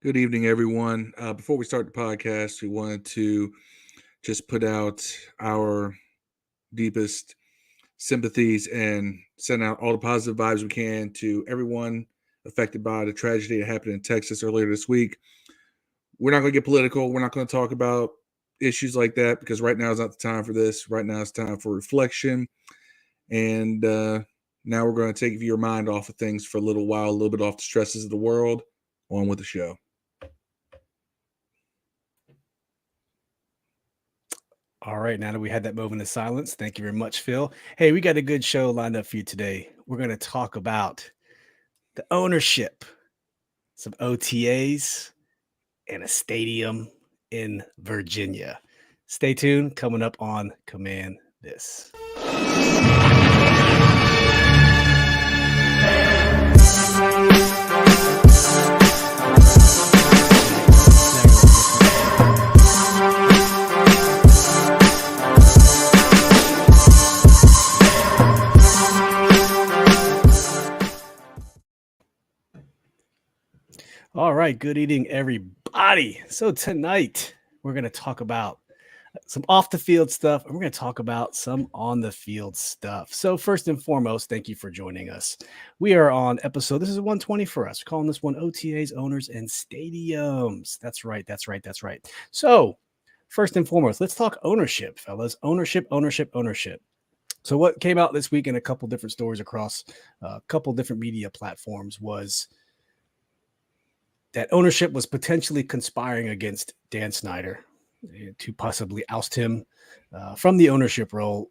Good evening, everyone. Before we start the podcast, we wanted to just put out our deepest sympathies and send out all the positive vibes we can to everyone affected by the tragedy that happened in Texas earlier this week. We're not going to get political. We're not going to talk about issues like that because right now is not the time for this. Right now it's time for reflection. And now we're going to take your mind off of things for a little while, a little bit off the stresses of the world. On with the show. All right, now that we had that moment of silence, thank you very much, Phil. Hey, we got a good show lined up for you today. We're going to talk about the ownership, some OTAs, and a stadium in Virginia. Stay tuned, coming up on Command This. All right, good evening, everybody. So tonight we're going to talk about some off the field stuff, and we're going to talk about some on the field stuff. So first and foremost, thank you for joining us. We are on episode, this is 120 for us. We're calling this one OTAs, owners, and stadiums. That's right. So first and foremost, let's talk ownership, fellas. Ownership. So what came out this week in a couple different stories across a couple different media platforms was that ownership was potentially conspiring against Dan Snyder to possibly oust him from the ownership role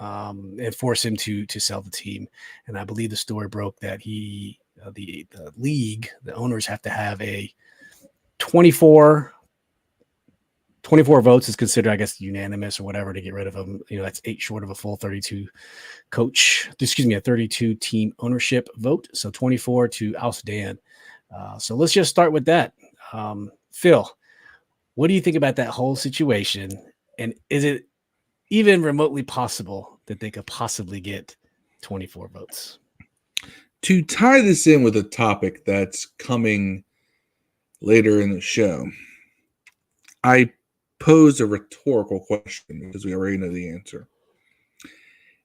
and force him to sell the team. And I believe the story broke that the league, the owners have to have a 24 votes is considered, I guess, unanimous or whatever to get rid of him. That's 8 short of a full 32 a 32 team ownership vote. So 24 to oust Dan. So let's just start with that. Phil, what do you think about that whole situation? And is it even remotely possible that they could possibly get 24 votes? To tie this in with a topic that's coming later in the show, I pose a rhetorical question because we already know the answer.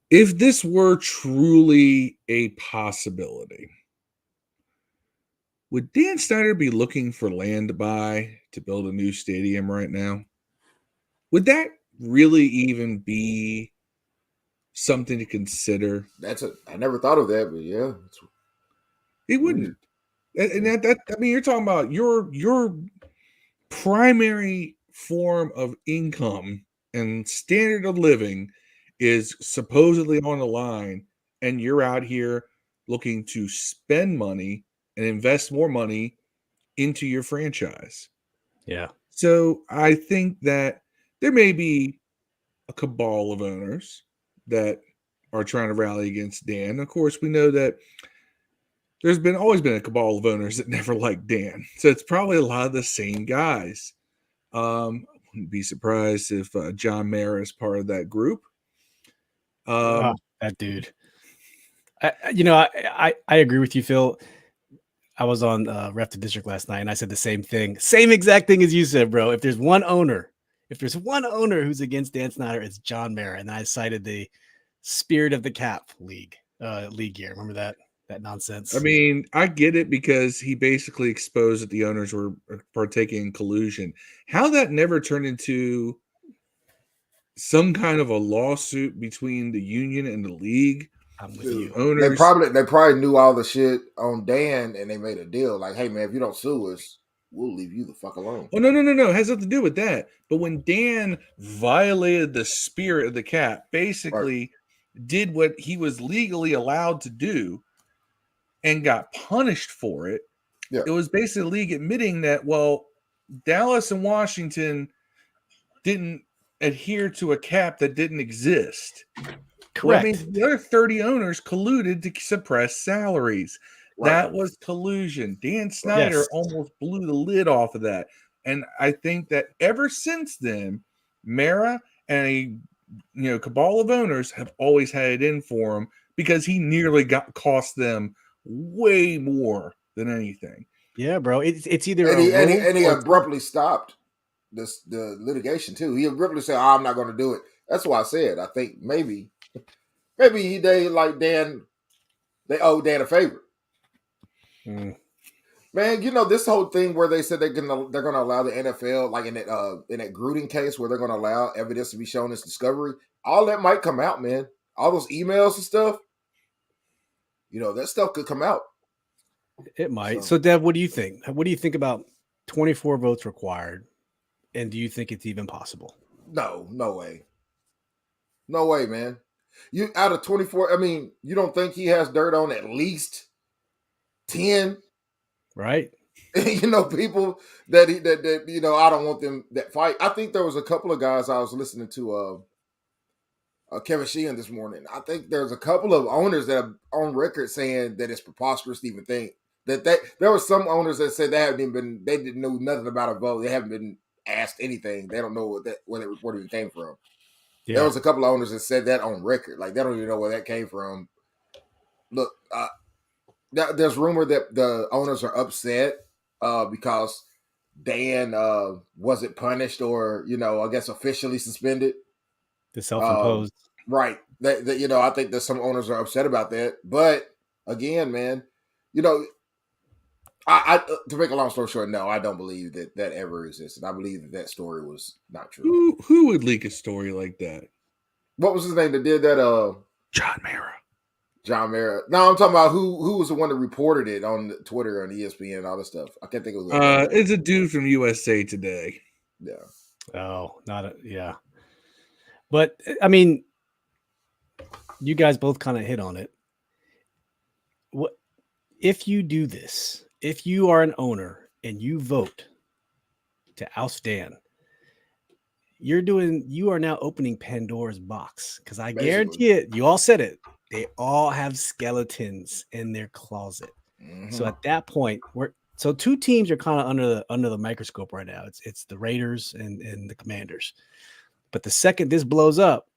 If this were truly a possibility, would Dan Snyder be looking for land to buy to build a new stadium right now? Would that really even be something to consider? I never thought of that, but yeah. It wouldn't. And that I mean, you're talking about your primary form of income and standard of living is supposedly on the line, and you're out here looking to spend money and invest more money into your franchise. Yeah. So I think that there may be a cabal of owners that are trying to rally against Dan. Of course, we know that there's always been a cabal of owners that never liked Dan. So it's probably a lot of the same guys. I wouldn't be surprised if John Mayer is part of that group. That dude. I agree with you, Phil. I was on Ref the District last night, and I said the same thing. Same exact thing as you said, bro. If there's one owner who's against Dan Snyder, it's John Mayer. And I cited the Spirit of the Cap league year. Remember that nonsense? I mean, I get it because he basically exposed that the owners were partaking in collusion. How that never turned into some kind of a lawsuit between the union and the league. I'm with you. Owners. They probably knew all the shit on Dan, and they made a deal like, "Hey, man, if you don't sue us, we'll leave you the fuck alone." Oh, no. It has nothing to do with that. But when Dan violated the spirit of the cap, basically did what he was legally allowed to do and got punished for it, it was basically the league admitting that, well, Dallas and Washington didn't adhere to a cap that didn't exist. Correct. Well, I mean, the other 30 owners colluded to suppress salaries. Right. That was collusion. Dan Snyder almost blew the lid off of that. And I think that ever since then, Mara and a cabal of owners have always had it in for him because he nearly cost them way more than anything. Yeah, bro. It's either And a he rule or it's not. abruptly stopped the litigation too. He abruptly said, "Oh, I'm not going to do it." That's why I said I think maybe they like Dan. They owe Dan a favor. Man, this whole thing where they said they're gonna allow the NFL, like in that Gruden case, where they're gonna allow evidence to be shown as discovery. All that might come out, man. All those emails and stuff. That stuff could come out. It might. So, Dev, what do you think? What do you think about 24 votes required? And do you think it's even possible? No way. No way, man. You out of 24, I mean, you don't think he has dirt on at least 10? Right. People that I don't want them that fight. I think there was a couple of guys I was listening to Kevin Sheehan this morning. I think there's a couple of owners that are on record saying that it's preposterous to even think that there were some owners that said they didn't know nothing about a vote. They haven't been asked anything. They don't know where that report even came from. Yeah. There was a couple of owners that said that on record. Like, they don't even know where that came from. Look, there's rumor that the owners are upset because Dan wasn't punished or, I guess officially suspended. The self-imposed. Right. That I think that some owners are upset about that. But again, man, I to make a long story short, no, I don't believe that ever existed. I believe that story was not true. Who would leak a story like that? What was his name that did that? John Mara. No, I'm talking about who was the one that reported it on Twitter and ESPN and all this stuff. I can't think of it. It's a dude from USA Today. Yeah. Oh, yeah. But I mean, you guys both kind of hit on it. What if you do this? If you are an owner and you vote to oust Dan, you are now opening Pandora's box, because I guarantee it. You all said it. They all have skeletons in their closet. Mm-hmm. So at that point, two teams are kind of under the microscope right now. It's the Raiders and the Commanders. But the second this blows up,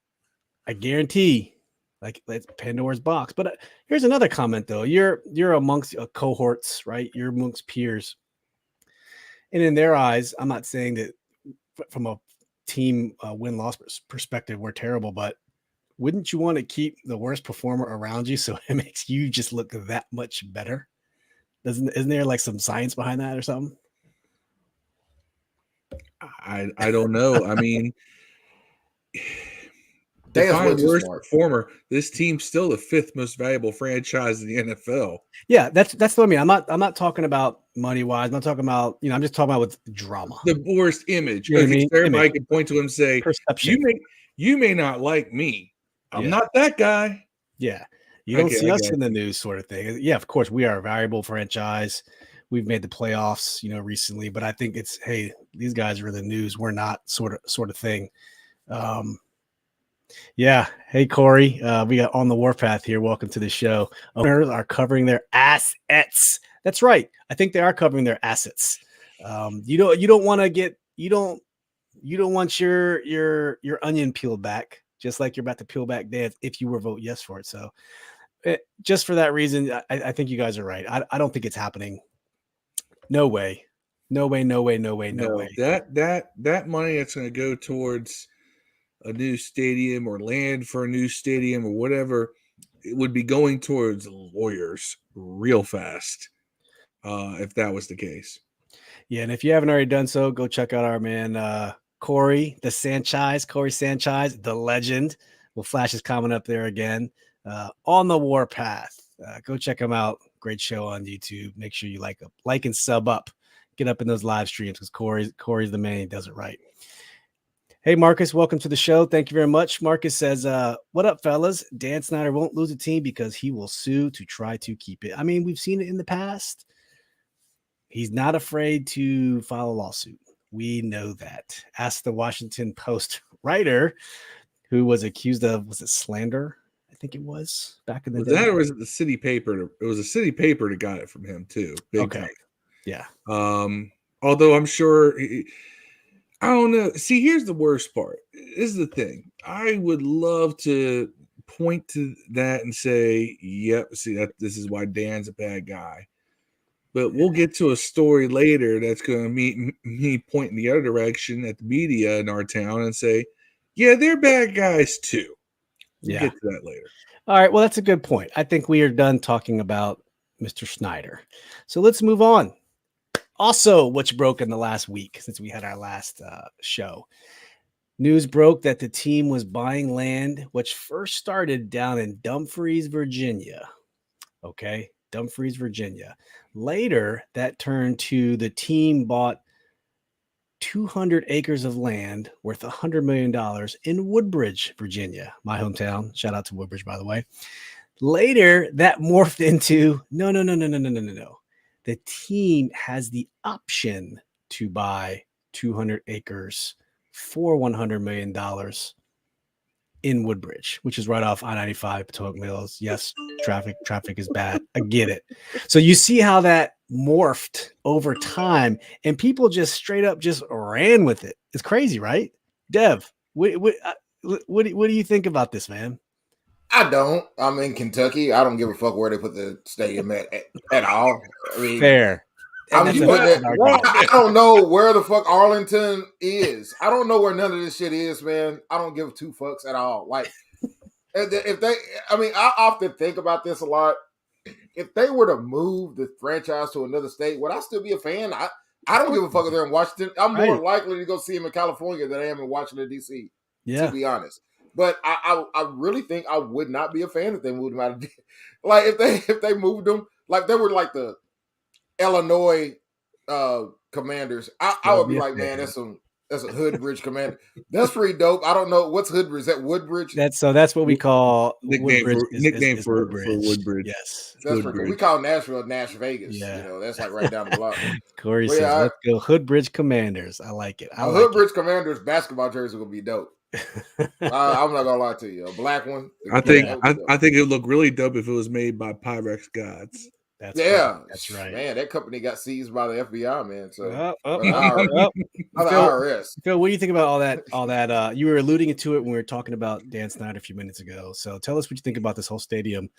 I guarantee, like, it's Pandora's box. But here's another comment though. You're amongst cohorts, right? You're amongst peers, and in their eyes, I'm not saying that from a team win-loss perspective we're terrible, but wouldn't you want to keep the worst performer around you so it makes you just look that much better? Isn't there like some science behind that or something? I don't know. I mean, define worst performer. This team's still the fifth most valuable franchise in the NFL. Yeah, that's what I mean. I'm not talking about money wise. I'm not talking about, I'm just talking about with drama. The worst image. You know what I mean? Everybody can point to him and say, perception. You may not like me. I'm not that guy. Yeah. You don't see us in the news sort of thing. Yeah, of course, we are a valuable franchise. We've made the playoffs, recently, but I think it's, hey, these guys are in the news. We're not sort of thing. Yeah. Hey, Corey, we got On the Warpath here. Welcome to the show. Owners are covering their assets. That's right. I think they are covering their assets. You don't want your onion peeled back, just like you're about to peel back Dan if you were vote yes for it. So just for that reason, I think you guys are right. I don't think it's happening. No way. No way. That money that's going to go towards a new stadium or land for a new stadium or whatever, it would be going towards lawyers real fast if that was the case. Yeah, and if you haven't already done so, go check out our man Corey Sanchez, the legend. We'll flash his comment up there again. On the Warpath. Go check him out. Great show on YouTube. Make sure you like and sub up. Get up in those live streams because Corey's the man. He does it right. Hey, Marcus, welcome to the show. Thank you very much. Marcus says, what up, fellas? Dan Snyder won't lose a team because he will sue to try to keep it. I mean, we've seen it in the past. He's not afraid to file a lawsuit. We know that. Ask the Washington Post writer who was accused of, was it slander? I think it was back in the day. That or was it the city paper? It was a city paper that got it from him too. Big time. Yeah. Although I'm sure, I don't know. See, here's the worst part. This is the thing. I would love to point to that and say, yep, see that this is why Dan's a bad guy. But we'll get to a story later that's going to me point in the other direction at the media in our town and say, yeah, they're bad guys too. We'll get to that later. All right. Well, that's a good point. I think we are done talking about Mr. Snyder. So let's move on. Also, what's broke in the last week since we had our last show? News broke that the team was buying land, which first started down in Dumfries, Virginia. Okay. Dumfries, Virginia. Later, that turned to the team bought 200 acres of land worth $100 million in Woodbridge, Virginia, my hometown. Shout out to Woodbridge, by the way. Later, that morphed into no. The team has the option to buy 200 acres for $100 million in Woodbridge, which is right off I-95, Potomac Mills. Yes, traffic is bad. I get it. So you see how that morphed over time, and people just straight up just ran with it. It's crazy, right? Dev, what do you think about this, man? I don't. I'm in Kentucky. I don't give a fuck where they put the stadium at all. I mean, fair. I don't know where the fuck Arlington is. I don't know where none of this shit is, man. I don't give two fucks at all. Like, if they, I mean, I often think about this a lot. If they were to move the franchise to another state, would I still be a fan? I don't give a fuck if they're in Washington. I'm more likely to go see them in California than I am in Washington, D.C., to be honest. But I really think I would not be a fan if they moved them out of like if they moved them like they were like the Illinois Commanders. I would be like, man, that's a Hoodbridge Commander. That's pretty dope. I don't know what's Hoodbridge. Is that Woodbridge? That's what we call nickname for Woodbridge. Yes, that's pretty cool. We call Nashville Nash Vegas. Yeah. You know, that's like right down the block. Corey says, let's go Hoodbridge Commanders. I like it. Hoodbridge Commanders basketball jersey will be dope. I'm not gonna lie to you. A black one. I think it would look really dope if it was made by Pyrex Gods. That's right. Man, that company got seized by the FBI, man. So IRS. Phil, what do you think about all that? You were alluding to it when we were talking about Dan Snyder a few minutes ago. So tell us what you think about this whole stadium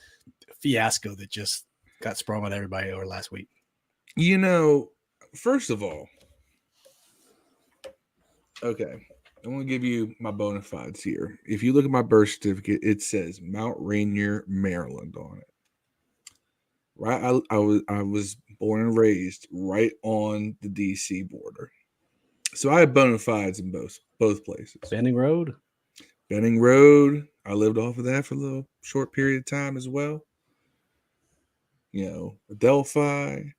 fiasco that just got sprung on everybody over last week. You know, first of all, okay, I'm going to give you my bona fides here. If you look at my birth certificate, it says Mount Rainier, Maryland on it. Right, I was born and raised right on the DC border, so I had bona fides in both places. Benning Road. I lived off of that for a little short period of time as well. You know, Adelphi,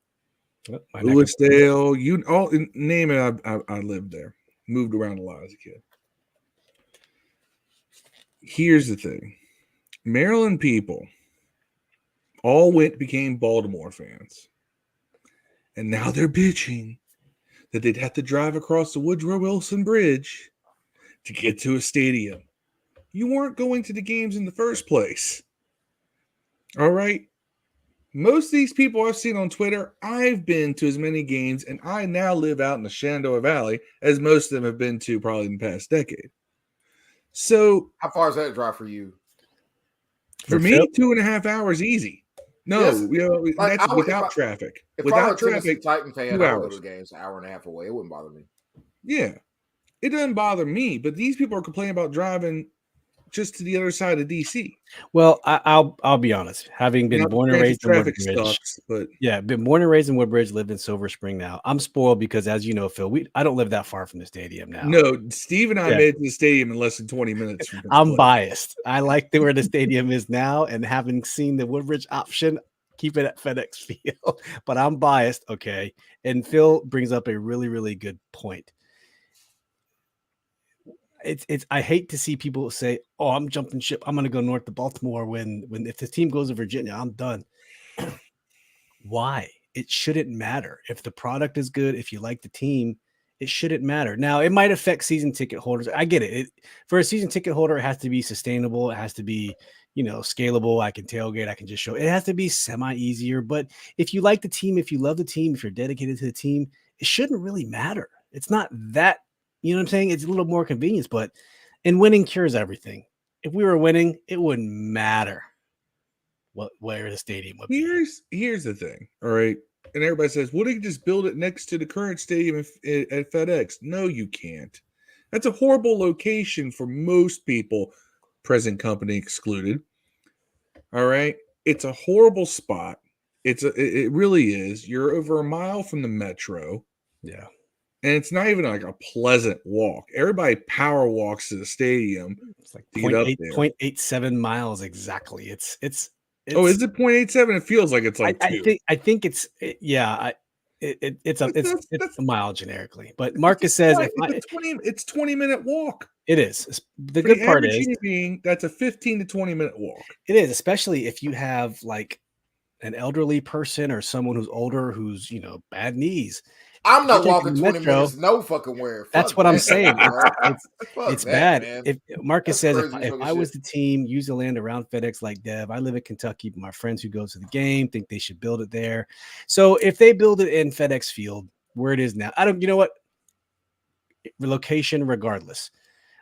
Lewisdale, you all name it. I lived there. Moved around a lot as a kid. Here's the thing, Maryland people all became Baltimore fans. And now they're bitching that they'd have to drive across the Woodrow Wilson Bridge to get to a stadium. You weren't going to the games in the first place. All right? Most of these people I've seen on Twitter, I've been to as many games, and I now live out in the Shenandoah Valley, as most of them have been to probably in the past decade. So, how far is that drive for you? For me, 2.5 hours easy. No, yes. That's without traffic. Without traffic, Titan fan, 2 hours. The game's an hour and a half away. It wouldn't bother me. Yeah, it doesn't bother me. But these people are complaining about driving just to the other side of DC. Well, I'll be honest. Having been born and raised in Woodbridge, been born and raised in Woodbridge, lived in Silver Spring now. I'm spoiled because, as you know, Phil, I don't live that far from the stadium now. No, Steve and I made it to the stadium in less than 20 minutes. I'm biased. I like where the stadium is now, and having seen the Woodbridge option, keep it at FedEx Field. But I'm biased, okay? And Phil brings up a really, really good point. It's I hate to see people say, "Oh, I'm jumping ship. I'm going to go north to Baltimore when if the team goes to Virginia, I'm done." Why? It shouldn't matter. If the product is good, if you like the team, it shouldn't matter. Now, it might affect season ticket holders. I get it. For a season ticket holder, it has to be sustainable. It has to be, scalable. I can tailgate. I can just show. It has to be semi-easier. But if you like the team, if you love the team, if you're dedicated to the team, it shouldn't really matter. It's not that. You know what I'm saying? It's a little more convenience, and winning cures everything. If we were winning, it wouldn't matter where the stadium would be. Here's the thing. All right. And everybody says, well, they can just build it next to the current stadium at FedEx. No, you can't. That's a horrible location for most people, present company excluded. All right. It's a horrible spot. It really is. You're over a mile from the metro. Yeah. And it's not even like a pleasant walk. Everybody power walks to the stadium It's like to get up there. 0.87 miles exactly. It's Oh, is it 0.87? It feels like it's like I think it's a mile generically. But Marcus says it's 20-minute walk. It is. The For good the part average is human being, that's a 15 to 20-minute walk. it is, especially if you have like an elderly person or someone who's older who's bad knees. I'm not walking 20 minutes no fucking where. That's what I'm saying. It's bad. Man. If Marcus says if fucking I was shit. the team, use the land around FedEx like Dev. I live in Kentucky, but my friends who go to the game think they should build it there. So if they build it in FedEx Field where it is now, you know what? Location regardless.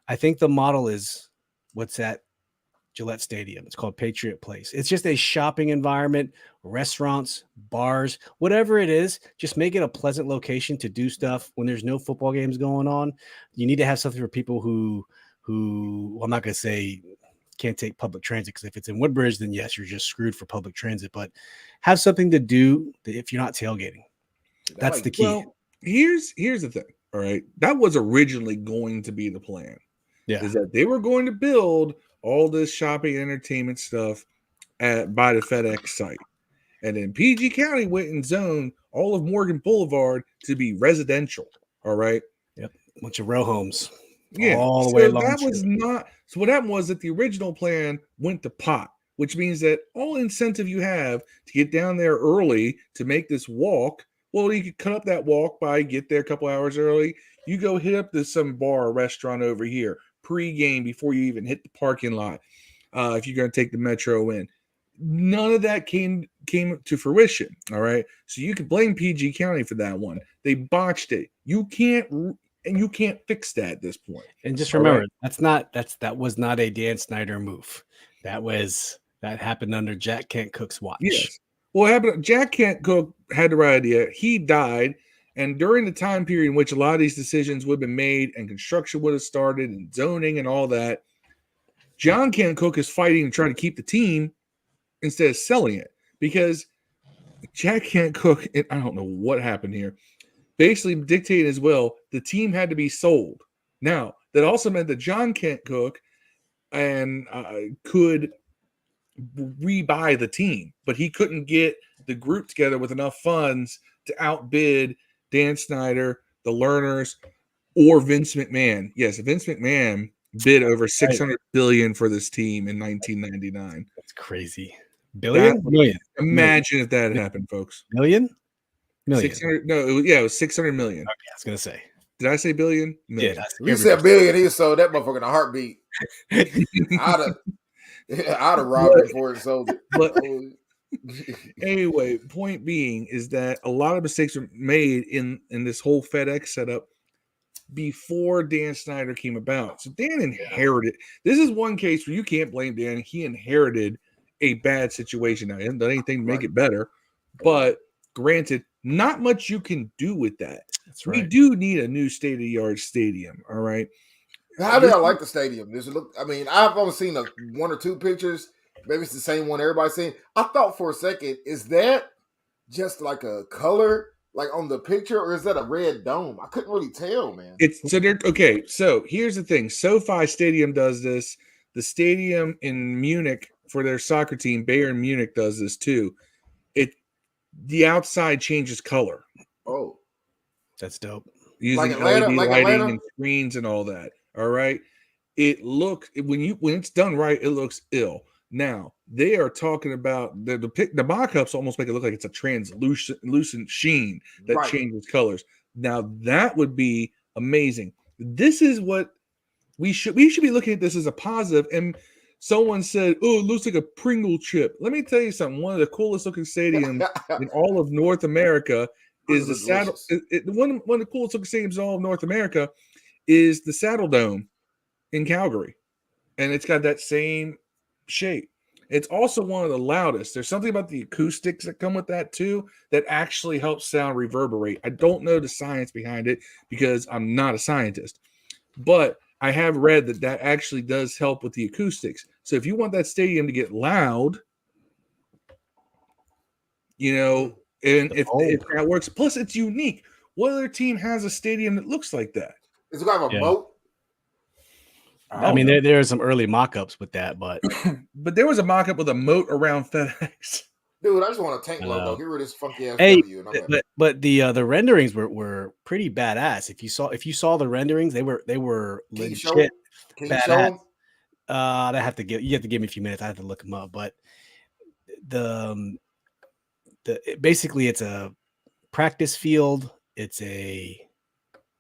I think the model is what's that? Gillette Stadium. It's called Patriot Place. It's just a shopping environment, restaurants, bars, whatever it is. Just make it a pleasant location to do stuff when there's no football games going on. You need to have something for people who well, I'm not going to say can't take public transit, because if it's in Woodbridge, then yes, you're just screwed for public transit. But have something to do if you're not tailgating. That's the key. Well, here's the thing. All right, that was originally going to be the plan. Yeah, is that they were going to build all this shopping and entertainment stuff by the FedEx site. And then PG County went and zoned all of Morgan Boulevard to be residential. All right. Yep. A bunch of row homes. Yeah. All the way along. That was not. So what happened was that the original plan went to pot, which means that all incentive you have to get down there early to make this walk, well, you could cut up that walk by get there a couple hours early. You go hit up some bar or restaurant over here pre-game before you even hit the parking lot. If you're going to take the metro in, none of that came to fruition. All right, so you can blame PG County for that one. They botched it. You can't fix that at this point. And just remember, that was not a Dan Snyder move. That happened under Jack Kent Cook's watch. Yes. Well, happened. Jack Kent Cook had the right idea. He died. And during the time period in which a lot of these decisions would have been made and construction would have started and zoning and all that, John Kent Cook is fighting and trying to keep the team instead of selling it, because Jack Kent Cook, I don't know what happened here, basically dictated as well the team had to be sold. Now, that also meant that John Kent Cook could rebuy the team, but he couldn't get the group together with enough funds to outbid Dan Snyder, the Learners, or Vince McMahon. Yes, Vince McMahon bid over $600 billion for this team in 1999. That's crazy. Billion? Million. Imagine if that had happened, folks. Million? 600. No, it was 600 million. Okay, I was gonna say. Did I say billion? Million. Yeah, you said billion. He sold that motherfucker in a heartbeat. I'd have robbed it before it sold it. But anyway, point being is that a lot of mistakes were made in this whole FedEx setup before Dan Snyder came about. So Dan inherited. This is one case where you can't blame Dan. He inherited a bad situation. Now, he hasn't done anything to make it better, but granted, not much you can do with that. That's right. We do need a new state-of-the-art stadium. All right. How do I like the stadium? Does it look? I mean, I've only seen one or two pictures. Maybe it's the same one everybody's seen. I thought for a second, is that just like a color, like on the picture, or is that a red dome? I couldn't really tell, man. Okay. So here's the thing: SoFi Stadium does this. The stadium in Munich for their soccer team, Bayern Munich, does this too. The outside changes color. Oh, that's dope. Using LED lighting and screens and all that. All right. It looks when it's done right, it looks ill. Now they are talking about the mock-ups almost make it look like it's a translucent sheen that changes colors. Now that would be amazing. This is what we should be looking at this as a positive. And someone said, "Oh, it looks like a Pringle chip." Let me tell you something. One of the coolest looking stadiums in all of North America is the Saddle. One of the coolest looking stadiums in all of North America is the Saddle Dome in Calgary, and it's got that same shape. It's also one of the loudest. There's something about the acoustics that come with that too that actually helps sound reverberate. I don't know the science behind it because I'm not a scientist, but I have read that that actually does help with the acoustics. So if you want that stadium to get loud, you know, and if that works, plus it's unique. What other team has a stadium that looks like that? Is it gonna have a moat? I mean, there are some early mock-ups with that, but but there was a mock-up with a moat around FedEx. Dude, I just want a tank logo. Get rid of this funky ass hey, W. But the renderings were pretty badass. If you saw the renderings, they were legit badass. I have to you have to give me a few minutes. I have to look them up. But basically it's a practice field. It's a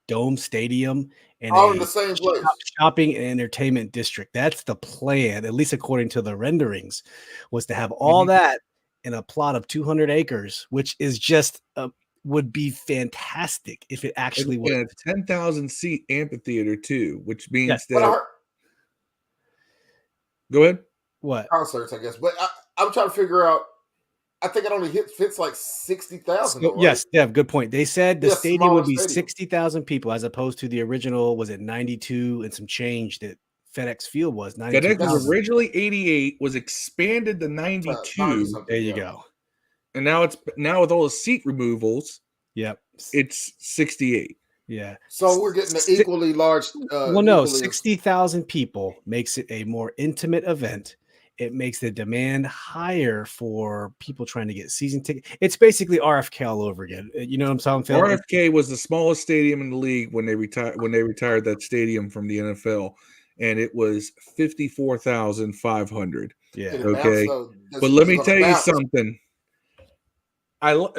dome stadium and all in the same place. Shopping and entertainment district. That's the plan, at least according to the renderings, was to have all that in a plot of 200 acres, which is just would be fantastic if it actually was. A 10,000 seat amphitheater too, which means that. Go ahead. What concerts, I guess, but I'm trying to figure out. I think it only fits like 60,000. So, right? Yes, Dev, good point. They said the stadium would be 60,000 people as opposed to the original, was it 92 and some change that FedEx Field was? FedEx was originally 88, was expanded to 92. There you go. And now with all the seat removals, yep, it's 68. Yeah. So we're getting an equally large. 60,000 people makes it a more intimate event. It makes the demand higher for people trying to get season tickets. It's basically RFK all over again. You know what I'm saying? RFK was the smallest stadium in the league when they retired that stadium from the NFL, and it was 54,500. Yeah. Okay. But let me tell you something.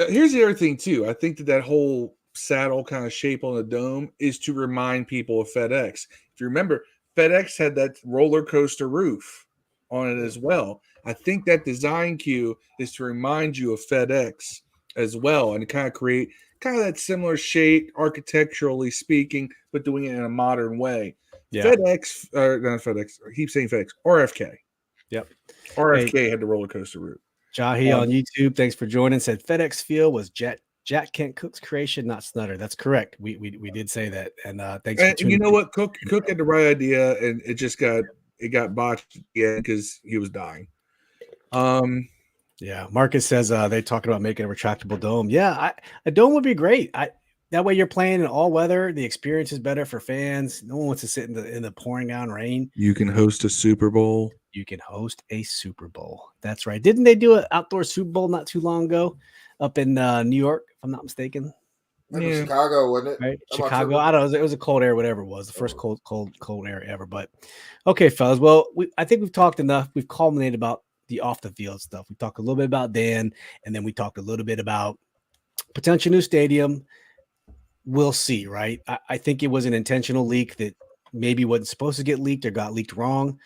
Here's the other thing too. I think that whole saddle kind of shape on the dome is to remind people of FedEx. If you remember, FedEx had that roller coaster roof on it as well. I think that design cue is to remind you of FedEx as well and kind of create kind of that similar shape architecturally speaking, but doing it in a modern way. Yeah. FedEx, not FedEx, I keep saying FedEx, RFK. Yep. RFK had the roller coaster route. Jahi on YouTube, thanks for joining, said FedEx Field was Jack Kent Cook's creation, not Snyder. That's correct. We did say that. And thanks for tuning in. You know what? Cook had the right idea, and it just got botched again because he was dying. Yeah, Marcus says they're talking about making a retractable dome. Yeah, a dome would be great. That way you're playing in all weather. The experience is better for fans. No one wants to sit in the pouring down rain. You can host a Super Bowl. You can host a Super Bowl. That's right. Didn't they do an outdoor Super Bowl not too long ago up in New York, if I'm not mistaken? Yeah. Chicago, wasn't it? Right? Chicago. I don't know. It was a cold air, whatever it was. The first cold air ever. But okay, fellas. Well, I think we've talked enough. We've culminated about the off the field stuff. We talked a little bit about Dan, and then we talked a little bit about potential new stadium. We'll see, right? I think it was an intentional leak that maybe wasn't supposed to get leaked or got leaked wrong.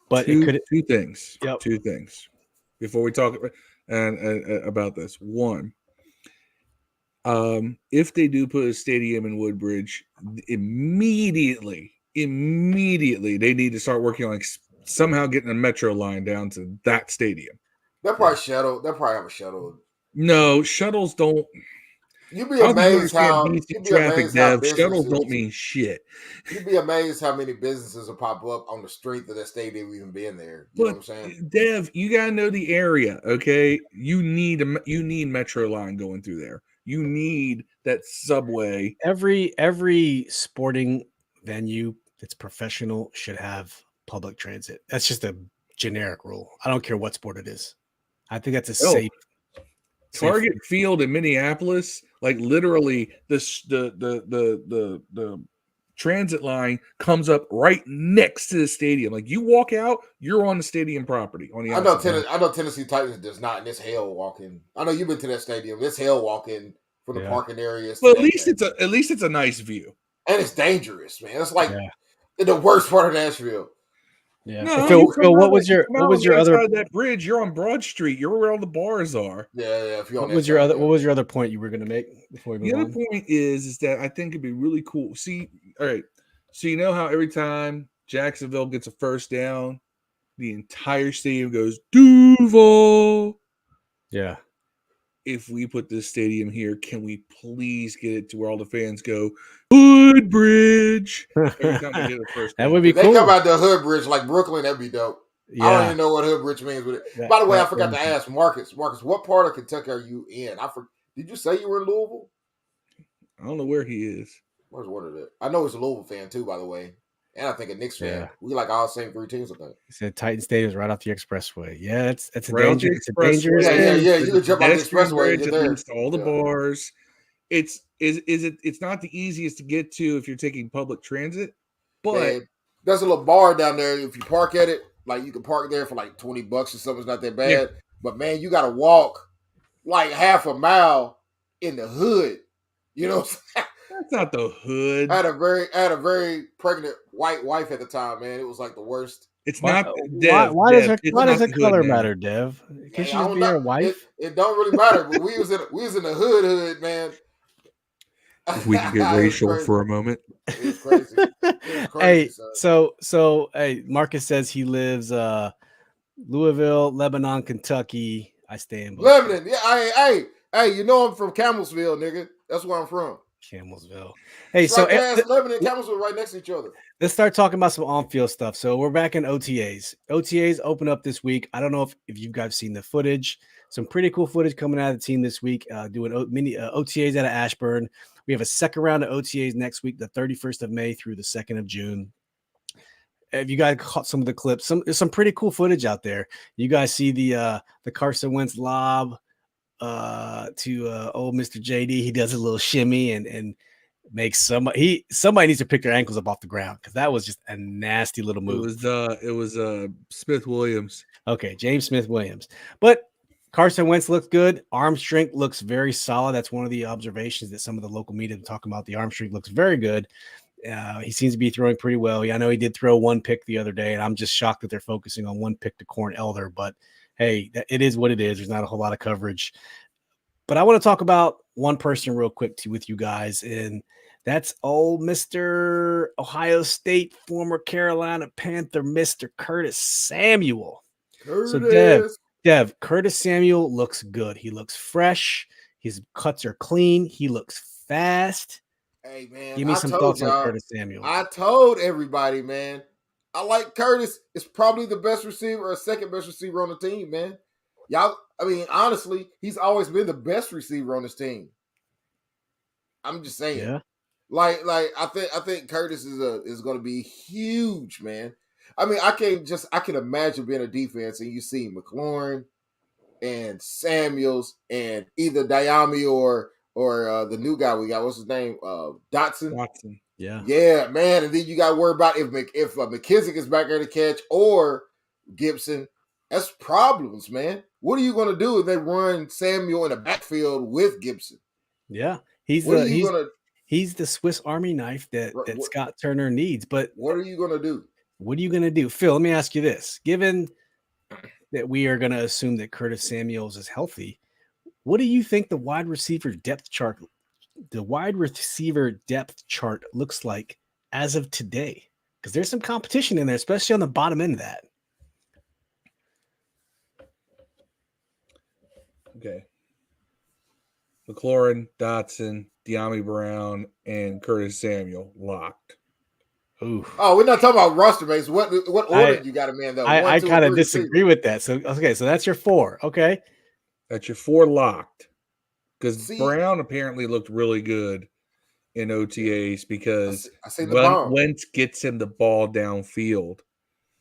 But two things. Yep. Two things before we talk about this. One, if they do put a stadium in Woodbridge, immediately they need to start working on somehow getting a metro line down to that stadium. They'll probably have a shuttle. No, shuttles don't. You'd be amazed how shuttles don't mean shit. You'd be amazed how many businesses will pop up on the strength of that stadium even being there. You know what I'm saying? Dev, you gotta know the area, okay? You need metro line going through there. You need that subway. Every sporting venue that's professional should have public transit. That's just a generic rule. I don't care what sport it is. I think that's a safe. Target Field in Minneapolis, like literally the transit line comes up right next to the stadium. Like you walk out, you're on the stadium property. On the I know Tennessee Titans does not, and it's hell walking. I know you've been to that stadium. It's hell walking from the parking areas. Well, at least it's a nice view, and it's dangerous, man. It's like the worst part of Nashville. Yeah. No, Phil, what was your other side of that bridge? You're on Broad Street. You're where all the bars are. Yeah. What was your other point you were going to make before we move on? The other point is that I think it'd be really cool. See, all right. So you know how every time Jacksonville gets a first down, the entire stadium goes Duval. Yeah. If we put this stadium here, can we please get it to where all the fans go Woodbridge every time they get a first That down? would be If they cool. come out the Hood Bridge like Brooklyn, that'd be dope. I don't Yeah. even know what Hood Bridge means with it. That- By the way, I that forgot to is- ask Marcus. Marcus, what part of Kentucky are you in? Did you say you were in Louisville? I don't know where he is. Where's one of it? I know he's a Louisville fan too, by the way, and I think a Knicks fan. Yeah. We like all the same 3 teams, I think. He said Titan Stadium is right off the expressway. Yeah, it's a Right off the danger. It's a dangerous expressway. Yeah, thing. yeah. You can jump on the Pedestrian expressway and bridge get that there. leads to all the Yeah. bars. It's not the easiest to get to if you're taking public transit, but Man, there's a little bar down there. If you park at it, like you can park there for like $20 or something. It's not that bad. Yeah. But man, you got to walk like half a mile in the hood. You know what I'm saying? that's not the hood. I had a very pregnant white wife at the time, man. It was like the worst. It's Why, not why, Dev. why Dev, does it's why does not the hood, color man. matter, Dev? Can she I just don't be your know. wife? It don't really matter. But we was in the hood, man. If we can get It was racial crazy. for a moment. It was crazy. It was crazy, Hey, son. so hey, Marcus says he lives Louisville, Lebanon, Kentucky. I stay in both Lebanon. Yeah, hey, you know I'm from Camelsville, nigga. That's where I'm from. Camelsville. Hey, It's so right past Lebanon and Camelsville right next to each other. let's start talking about some on-field stuff. So we're back in OTAs. OTAs open up this week. I don't know if you guys seen the footage. Some pretty cool footage coming out of the team this week. Doing mini OTAs out of Ashburn. We have a second round of OTAs next week, the 31st of May through the 2nd of June. If you guys caught some of the clips, there's some pretty cool footage out there. You guys see the Carson Wentz lob to old Mr. JD. He does a little shimmy and makes somebody needs to pick their ankles up off the ground because that was just a nasty little move. It was Smith Williams. Okay, James Smith Williams. But Carson Wentz looks good. Arm strength looks very solid. That's one of the observations that some of the local media talking about. The arm strength looks very good. He seems to be throwing pretty well. Yeah, I know he did throw one pick the other day, and I'm just shocked that they're focusing on one pick to Corn Elder. But hey, it is what it is. There's not a whole lot of coverage. But I want to talk about one person real quick with you guys, and that's old Mr. Ohio State, former Carolina Panther, Mr. Curtis Samuel. Curtis. So Dev, Curtis Samuel looks good. He looks fresh. His cuts are clean. He looks fast. Hey, man. Give me some thoughts on Curtis Samuel. I told everybody, man. I like Curtis. It's probably the best receiver or second best receiver on the team, man. Y'all, I mean, honestly, he's always been the best receiver on this team. I'm just saying. Yeah. Like I think Curtis is going to be huge, man. I mean, I can imagine being a defense and you see McLaurin and Samuels and either Diami or the new guy we got. What's his name? Dotson. Yeah. Yeah, man. And then you got to worry about if McKissick is back there to catch or Gibson. That's problems, man. What are you going to do if they run Samuel in the backfield with Gibson? Yeah. He's the Swiss Army knife that Scott Turner needs. But what are you going to do? What are you going to do? Phil, let me ask you this. Given that we are going to assume that Curtis Samuels is healthy, what do you think the wide receiver depth chart looks like as of today? Because there's some competition in there, especially on the bottom end of that. Okay. McLaurin, Dotson, De'Ami Brown, and Curtis Samuel locked. Ooh. Oh, we're not talking about roster mates. What order you got him in though? I kind of disagree with that. So that's your 4. Okay. That's your 4 locked. Because Brown apparently looked really good in OTAs because I see the bomb. Wentz gets him the ball downfield.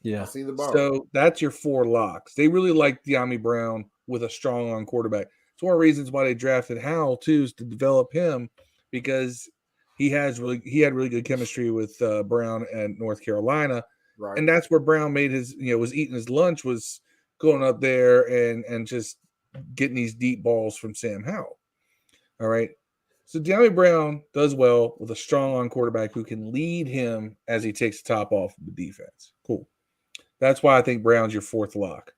Yeah. I see the bomb. So that's your 4 locks. They really like De'Ami Brown with a strong on quarterback. It's one of the reasons why they drafted Howell too, is to develop him because he had really good chemistry with Brown and North Carolina. Right. And that's where Brown made his, was eating his lunch, was going up there and just getting these deep balls from Sam Howell. All right. So De'Ami Brown does well with a strong on quarterback who can lead him as he takes the top off of the defense. Cool. That's why I think Brown's your 4th lock.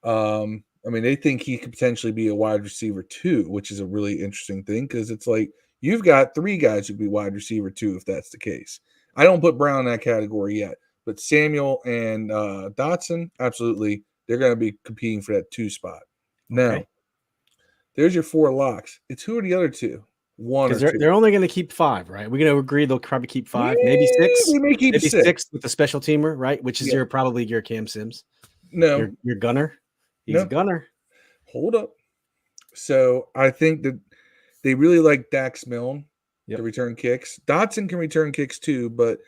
I mean, they think he could potentially be a wide receiver 2, which is a really interesting thing because it's like you've got 3 guys who could be wide receiver 2 if that's the case. I don't put Brown in that category yet, But Samuel and Dotson, absolutely, they're going to be competing for that 2 spot. Now, Okay. there's your 4 locks. It's who are the other 2? 1 or Because 2? they're only going to keep 5, right? We're going to agree they'll probably keep 5, Yeah, maybe 6. they may keep Maybe 6. 6 with the special teamer, right? Which is Yeah. probably your Cam Sims. No. Your gunner. He's a gunner. Hold up. So I think that they really like Dax Milne to return kicks. Dotson can return kicks too, but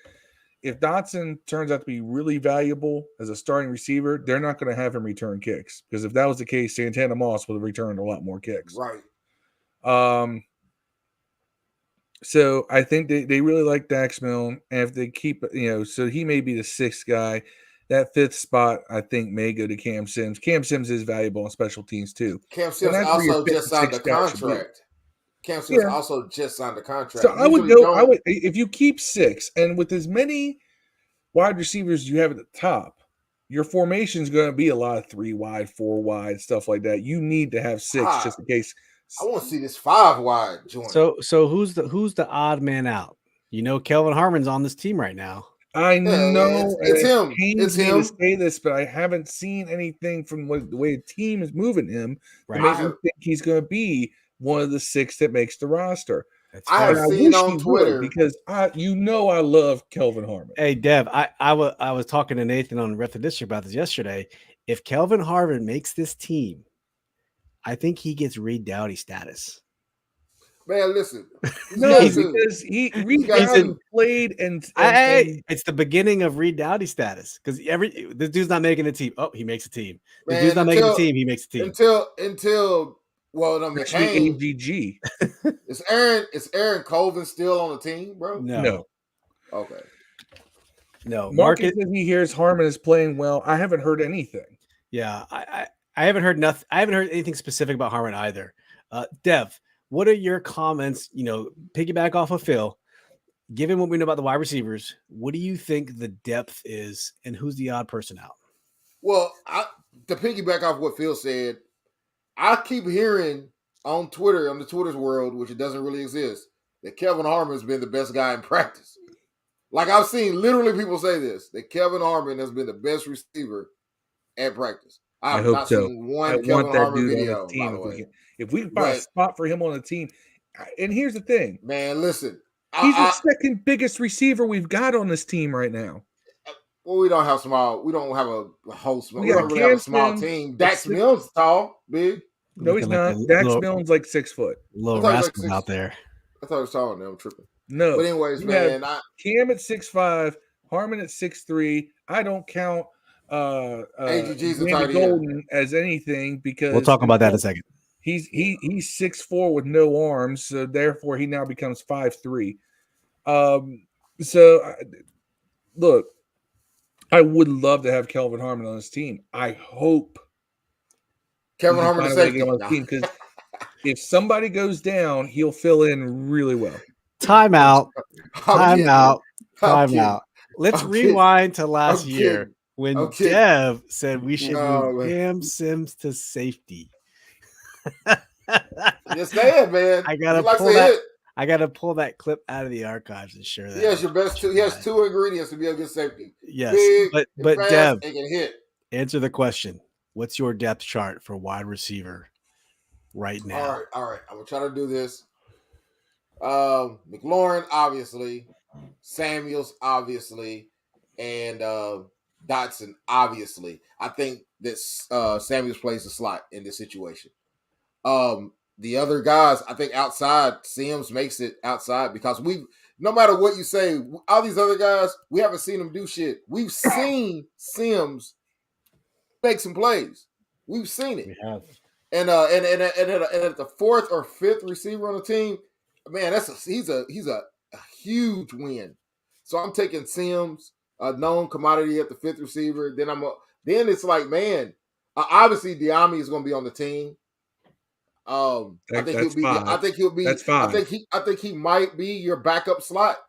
if Dotson turns out to be really valuable as a starting receiver, they're not going to have him return kicks, because if that was the case, Santana Moss would have returned a lot more kicks. Right. So I think they really like Dax Milne, and if they keep, so he may be the 6th guy. That 5th spot, I think, may go to Cam Sims. Cam Sims is valuable on special teams too. Cam Sims also just signed a contract. Cam Sims also just signed a contract. So I would if you keep 6, and with as many wide receivers you have at the top, your formation is going to be a lot of 3 wide, 4 wide, stuff like that. You need to have 6 just in case. I want to see this 5 wide joint. So who's the odd man out? Kelvin Harmon's on this team right now. I know it's him. Pains me to say this, but I haven't seen anything from the way the team is moving him to make me think he's going to be one of the 6 that makes the roster. I have seen on Twitter because I love Kelvin Harmon. Hey Dev, I was talking to Nathan on Ref the District about this yesterday. If Kelvin Harmon makes this team, I think he gets Reed Dowdy status. Man, listen. No, because Reed Dowdy played and it's the beginning of Reed Dowdy status, because this dude's not making a team. Oh, he makes a team. This dude's not making a team. He makes a team until AGG. Is Aaron Colvin still on the team, bro? No. Okay. No. Marcus says he hears Harmon is playing well. I haven't heard anything. Yeah, I haven't heard nothing. I haven't heard anything specific about Harmon either. Dev, what are your comments? Piggyback off of Phil. Given what we know about the wide receivers, what do you think the depth is, and who's the odd person out? Well, to piggyback off what Phil said, I keep hearing on Twitter, on the Twitter's world, which it doesn't really exist, that Kelvin Harmon has been the best guy in practice. Like, I've seen literally people say this, that Kelvin Harmon has been the best receiver at practice. I hope not so. Seen one Kelvin Harmon video, on team, by the way. If we can find a spot for him on the team, and here's the thing, man, listen, he's the second biggest receiver we've got on this team right now. Well, we don't have small. We don't have a whole small. We don't really have a small team. Dax Milne's tall, big. No, he's not. Dax Milne's like 6 foot. Little rascal out there. I thought he was taller than I'm tripping. No. But anyways, man, Cam at 6'5", Harmon at 6'3". I don't count AGG's Randy Golden as anything, because we'll talk about that in a second. He's 6'4" with no arms, so therefore he now becomes 5'3". Look, I would love to have Kelvin Harmon on this team. I hope Kelvin Harmon is safety on the team, because if somebody goes down, he'll fill in really well. Timeout. Let's rewind to last year when Dev said we should move Cam Sims to safety. Just saying, man. I gotta pull that clip out of the archives and share that. He has your best two. He has 2 ingredients to be a good safety. Yes, big, but fast, Dev, and can hit. Answer the question. What's your depth chart for wide receiver right now? All right. I'm gonna try to do this. McLaurin, obviously, Samuels, obviously, and Dotson, obviously. I think that Samuels plays the slot in this situation. The other guys, I think outside, Sims makes it outside, because no matter what you say, all these other guys, we haven't seen them do shit. We've seen Sims make some plays. We've seen it. We have. And at the 4th or 5th receiver on the team, man, he's a huge win. So I'm taking Sims, a known commodity at the 5th receiver. Then it's like, man, obviously Diami is going to be on the team. I think he'll be. That's 5. I think he might be your backup slot.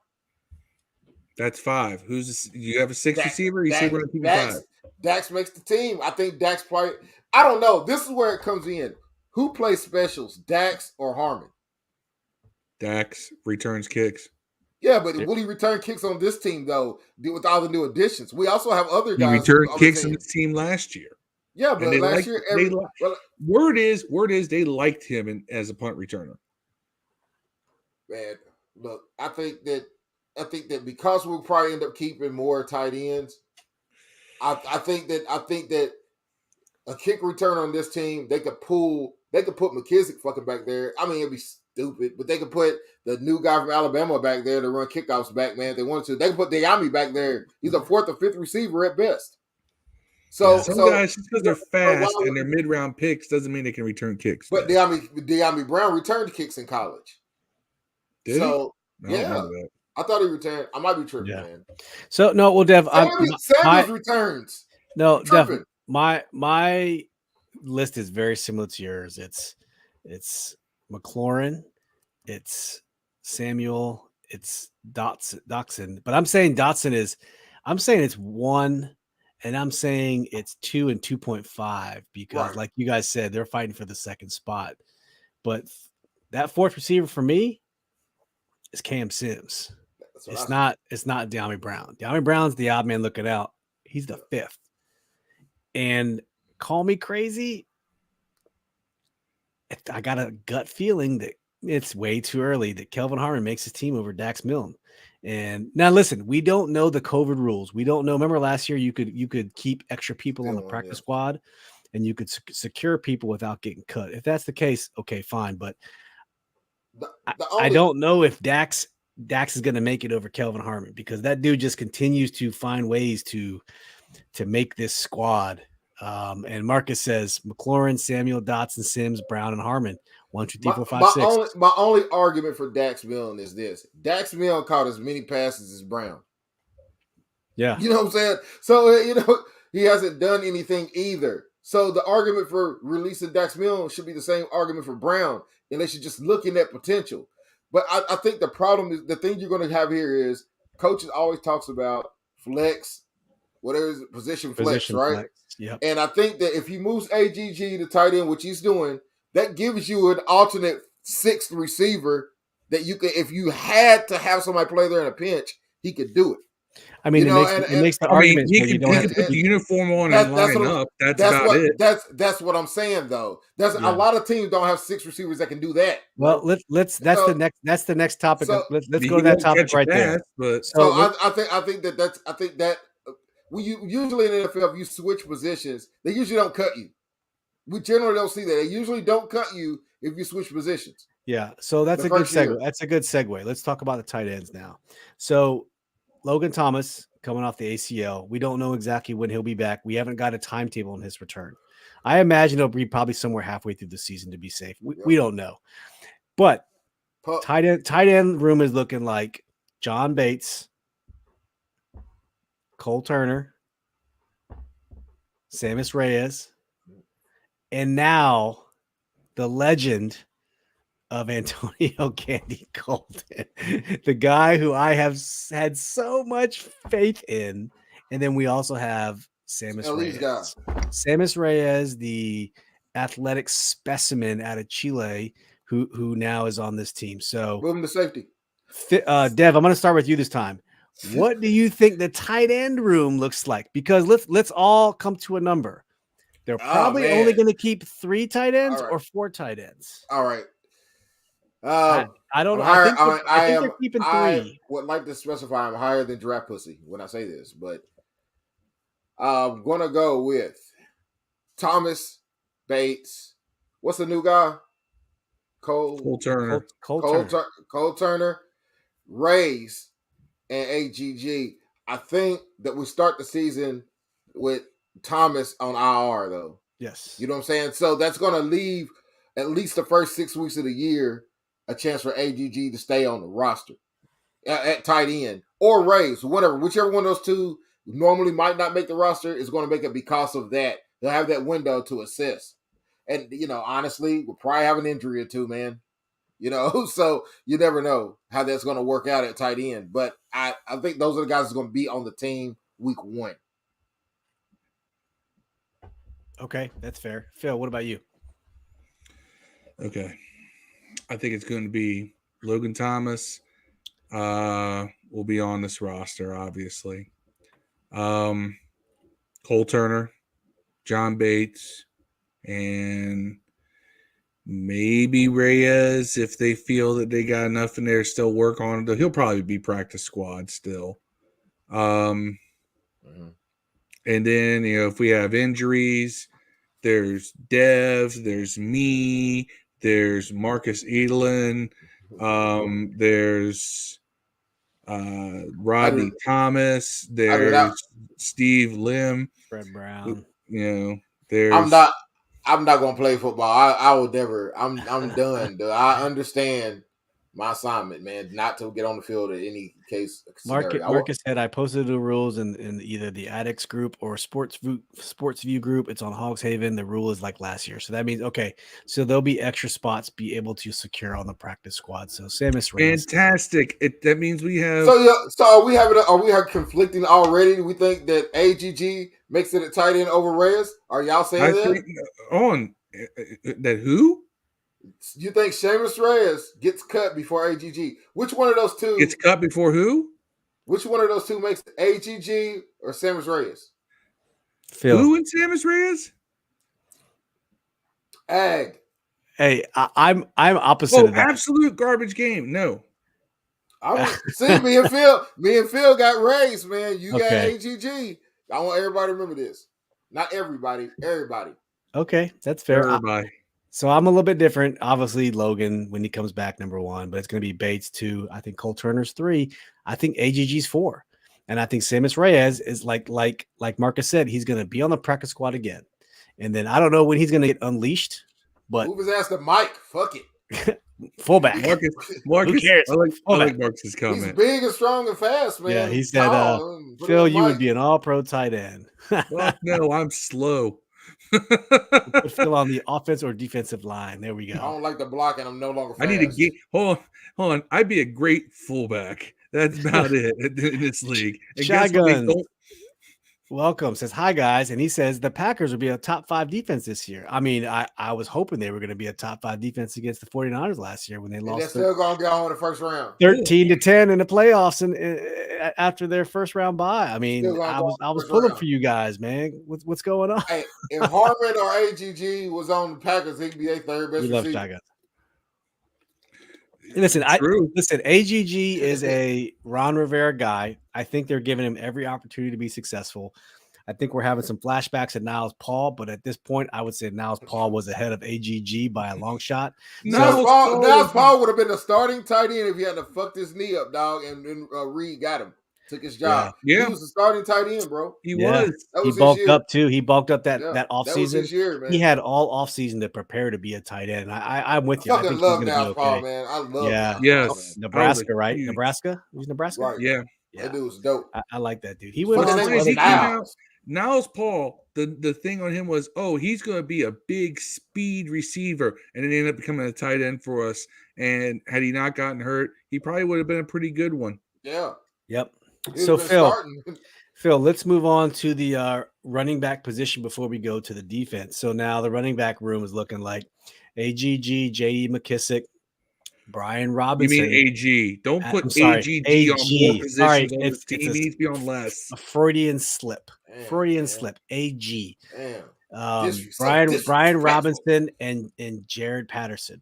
That's 5. You have a 6th receiver? You say we're going to keep 5. Dax makes the team. I think Dax probably. I don't know. This is where it comes in. Who plays specials, Dax or Harmon? Dax returns kicks. Yeah, but will he return kicks on this team though? With all the new additions, we also have other He guys returned on the kicks on team. this team last year. Yeah, And but they last liked year, word is they liked him as a punt returner. Man, look, I think that because we'll probably end up keeping more tight ends, I think that a kick return on this team, they could put McKissick fucking back there. I mean, it'd be stupid, but they could put the new guy from Alabama back there to run kickoffs back, man, if they wanted to. They could put Diami back there. He's a fourth or fifth receiver at best. So some guys, just because they're fast and they're mid-round picks, doesn't mean they can return kicks. But Diami Brown returned kicks in college. Did he? Yeah, I thought he returned. I might be tripping, man. So no, well, Dev, Samuels returns. No, Dev, my list is very similar to yours. It's McLaurin, it's Samuel, it's Dotson. But I'm saying it's 1, and I'm saying it's 2 and 2.5 because, like you guys said, they're fighting for the second spot. But that fourth receiver for me is Cam Sims. It's not Diami Brown. Diami Brown's the odd man looking out. He's the fifth. And call me crazy, I got a gut feeling that it's way too early that Kelvin Harmon makes his team over Dax Milne. And now listen, we don't know the COVID rules. We don't know. Remember last year you could keep extra people on the practice squad and you could secure people without getting cut. If that's the case, okay, fine. But I don't know if Dax is going to make it over Kelvin Harmon because that dude just continues to find ways to make this squad. And Marcus says McLaurin, Samuel, Dotson, Sims, Brown, and Harmon. 1, 2, 3, 4, 5, 6. My only argument for Dax Milne is this: Dax Milne caught as many passes as Brown. Yeah, you know what I'm saying. So he hasn't done anything either. So the argument for releasing Dax Milne should be the same argument for Brown, unless you're just looking at potential. But I think the problem is the thing you're going to have here is coaches always talks about flex. Whatever is position flex, right? Yep. And I think that if he moves AGG to tight end, which he's doing, that gives you an alternate sixth receiver that you could, if you had to have somebody play there in a pinch, he could do it. I mean, it makes the argument where you don't have to put the uniform on and line up. That's about it. That's what I'm saying, though. A lot of teams don't have six receivers that can do that. Well, let's that's the next topic. Let's go to that topic right there. I think that when you usually in the NFL, if you switch positions, they usually don't cut you. We generally don't see that. They usually don't cut you if you switch positions. Yeah, so that's a good segue. That's a good segue. Let's talk about the tight ends now. So Logan Thomas coming off the ACL. We don't know exactly when he'll be back. We haven't got a timetable on his return. I imagine he'll be probably somewhere halfway through the season to be safe. We don't know. But tight end room is looking like John Bates, Cole Turner, Sammis Reyes, and now the legend of Antonio Candy Colton, the guy who I have had so much faith in. And then we also have Sammis Reyes. Sammis Reyes, the athletic specimen out of Chile, who now is on this team. So move him to safety. Dev, I'm going to start with you this time. What do you think the tight end room looks like? Because let's all come to a number. They're probably only going to keep 3 tight ends or 4 tight ends. All right. I don't know. I think they're keeping 3. I would like to specify I'm higher than Giraffe Pussy when I say this, but I'm going to go with Thomas, Bates. What's the new guy? Cole Turner. Cole Turner, Reyes, and AGG. I think that we start the season with Thomas on IR, though. Yes. You know what I'm saying? So that's going to leave at least the first 6 weeks of the year a chance for AGG to stay on the roster at tight end or Reyes, whichever one of those two normally might not make the roster is going to make it because of that. They'll have that window to assess. And, honestly, we'll probably have an injury or two, man. So you never know how that's going to work out at tight end. But I think those are the guys that's going to be on the team week 1. Okay, that's fair. Phil, what about you? Okay. I think it's going to be Logan Thomas, will be on this roster, obviously. Cole Turner, John Bates, and maybe Reyes if they feel that they got enough in there to still work on it. He'll probably be practice squad still. And then, if we have injuries, there's Dev, there's me, there's Marcus Edelin, there's Rodney Thomas, there's Steve Lim, Fred Brown. There's I'm not gonna play football. I will never. I'm done. I understand my assignment, man, not to get on the field in any case scenario. Marcus said I posted the rules in either the Addicts group or Sports View group. It's on Hogshaven. The rule is like last year, so that means so there'll be extra spots be able to secure on the practice squad. So Samus Reyes. Fantastic. That means we have. So are we conflicting already? We think that AGG makes it a tight end over Reyes. Are y'all saying that who? You think Seamus Reyes gets cut before AGG? Which one of those two gets cut before who? Which one of those two makes it, AGG or Seamus Reyes? Phil. Who and Seamus Reyes? Ag. Hey, I'm opposite of that. Absolute garbage game. No. See, me and Phil got raised, man. You got AGG. I want everybody to remember this. Not everybody. Okay, that's fair. Everybody. So I'm a little bit different. Obviously, Logan, when he comes back, number 1, but it's going to be Bates 2. I think Cole Turner's 3. I think AGG's 4. And I think Seamus Reyes is like Marcus said, he's going to be on the practice squad again. And then I don't know when he's going to get unleashed, but move his ass to Mike. Fuck it. Fullback. Marcus, who cares? I like Marcus's comment. He's big and strong and fast, man. Yeah, he said, Phil, you would be an all-pro tight end. Well, no, I'm slow. Put Phil on the offense or defensive line. There we go. I don't like the block, and I'm no longer fast. I need to get hold on. I'd be a great fullback. That's about it in this league. And Shotgun. Welcome says hi guys, and he says the Packers will be a top 5 defense this year. I mean, I was hoping they were going to be a top 5 defense against the 49ers last year when they lost. They're still going to get on in the first round, 13-10 in the playoffs, and after their first round bye. I mean, I was pulling for you guys, man. What's going on? Hey, if Harmon or AGG was on the Packers, he'd be a third best receiver. Shotgun. Listen, AGG is a Ron Rivera guy. I think they're giving him every opportunity to be successful. I think we're having some flashbacks at Niles Paul, but at this point, I would say Niles Paul was ahead of AGG by a long shot. Niles Paul would have been the starting tight end if he hadn't fucked his knee up, dog, and then Reed got him. Took his job. Yeah. He was the starting tight end, bro. He was. He bulked up too. He bulked up that offseason. That was his year, man. He had all offseason to prepare to be a tight end. I'm with you. I fucking love Niles Paul, man. I love him. Yes. Nebraska, right? Nebraska? He's Nebraska? Right. Yeah. That dude was dope. I like that dude. He went Niles Paul, the thing on him was, he's going to be a big speed receiver, and it ended up becoming a tight end for us. And had he not gotten hurt, he probably would have been a pretty good one. Yeah. Yep. So Phil, let's move on to the running back position before we go to the defense. So now the running back room is looking like AGG, J.E. McKissick, Brian Robinson. You mean AG? Don't put AGG on more positions on this team. He needs to be on less. A Freudian slip. AG. Brian Robinson and Jared Patterson.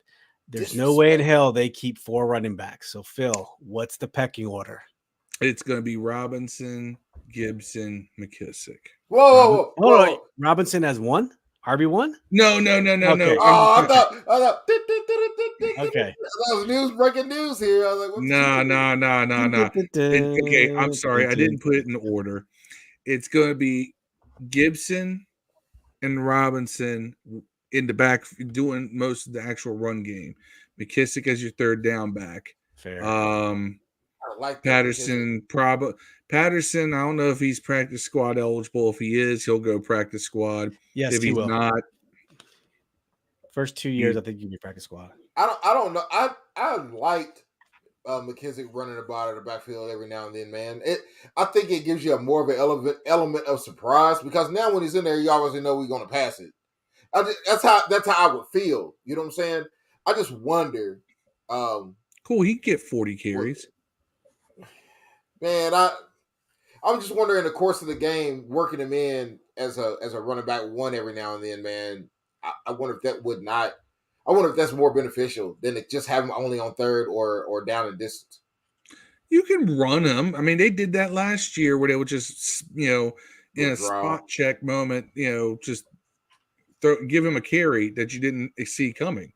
There's no way in hell they keep 4 running backs. So Phil, what's the pecking order? It's going to be Robinson, Gibson, McKissick. Whoa. Robinson has 1? RB1? No. Okay. Oh, I thought. Okay. That was breaking news here. I was like, No. Okay, I'm sorry. I didn't put it in order. It's going to be Gibson and Robinson in the back doing most of the actual run game. McKissick as your third down back. Fair. Like Patterson, Patterson, I don't know if he's practice squad eligible. If he is, he'll go practice squad. Yes, if he's not, first 2 years, I think you'll be practice squad. I don't know. I liked McKissick running about in the backfield every now and then, man. I think it gives you a more of an element of surprise because now when he's in there, you obviously know we're going to pass it. That's how I would feel. You know what I'm saying? I just wonder. Cool. He can get 40 carries. Man, I'm just wondering the course of the game, working him in as a running back one every now and then, man. I wonder if that would not. I wonder if that's more beneficial than to just have him only on third or down in distance. You can run them. I mean, they did that last year where they would just, in a Withdraw. spot check moment, just give him a carry that you didn't see coming.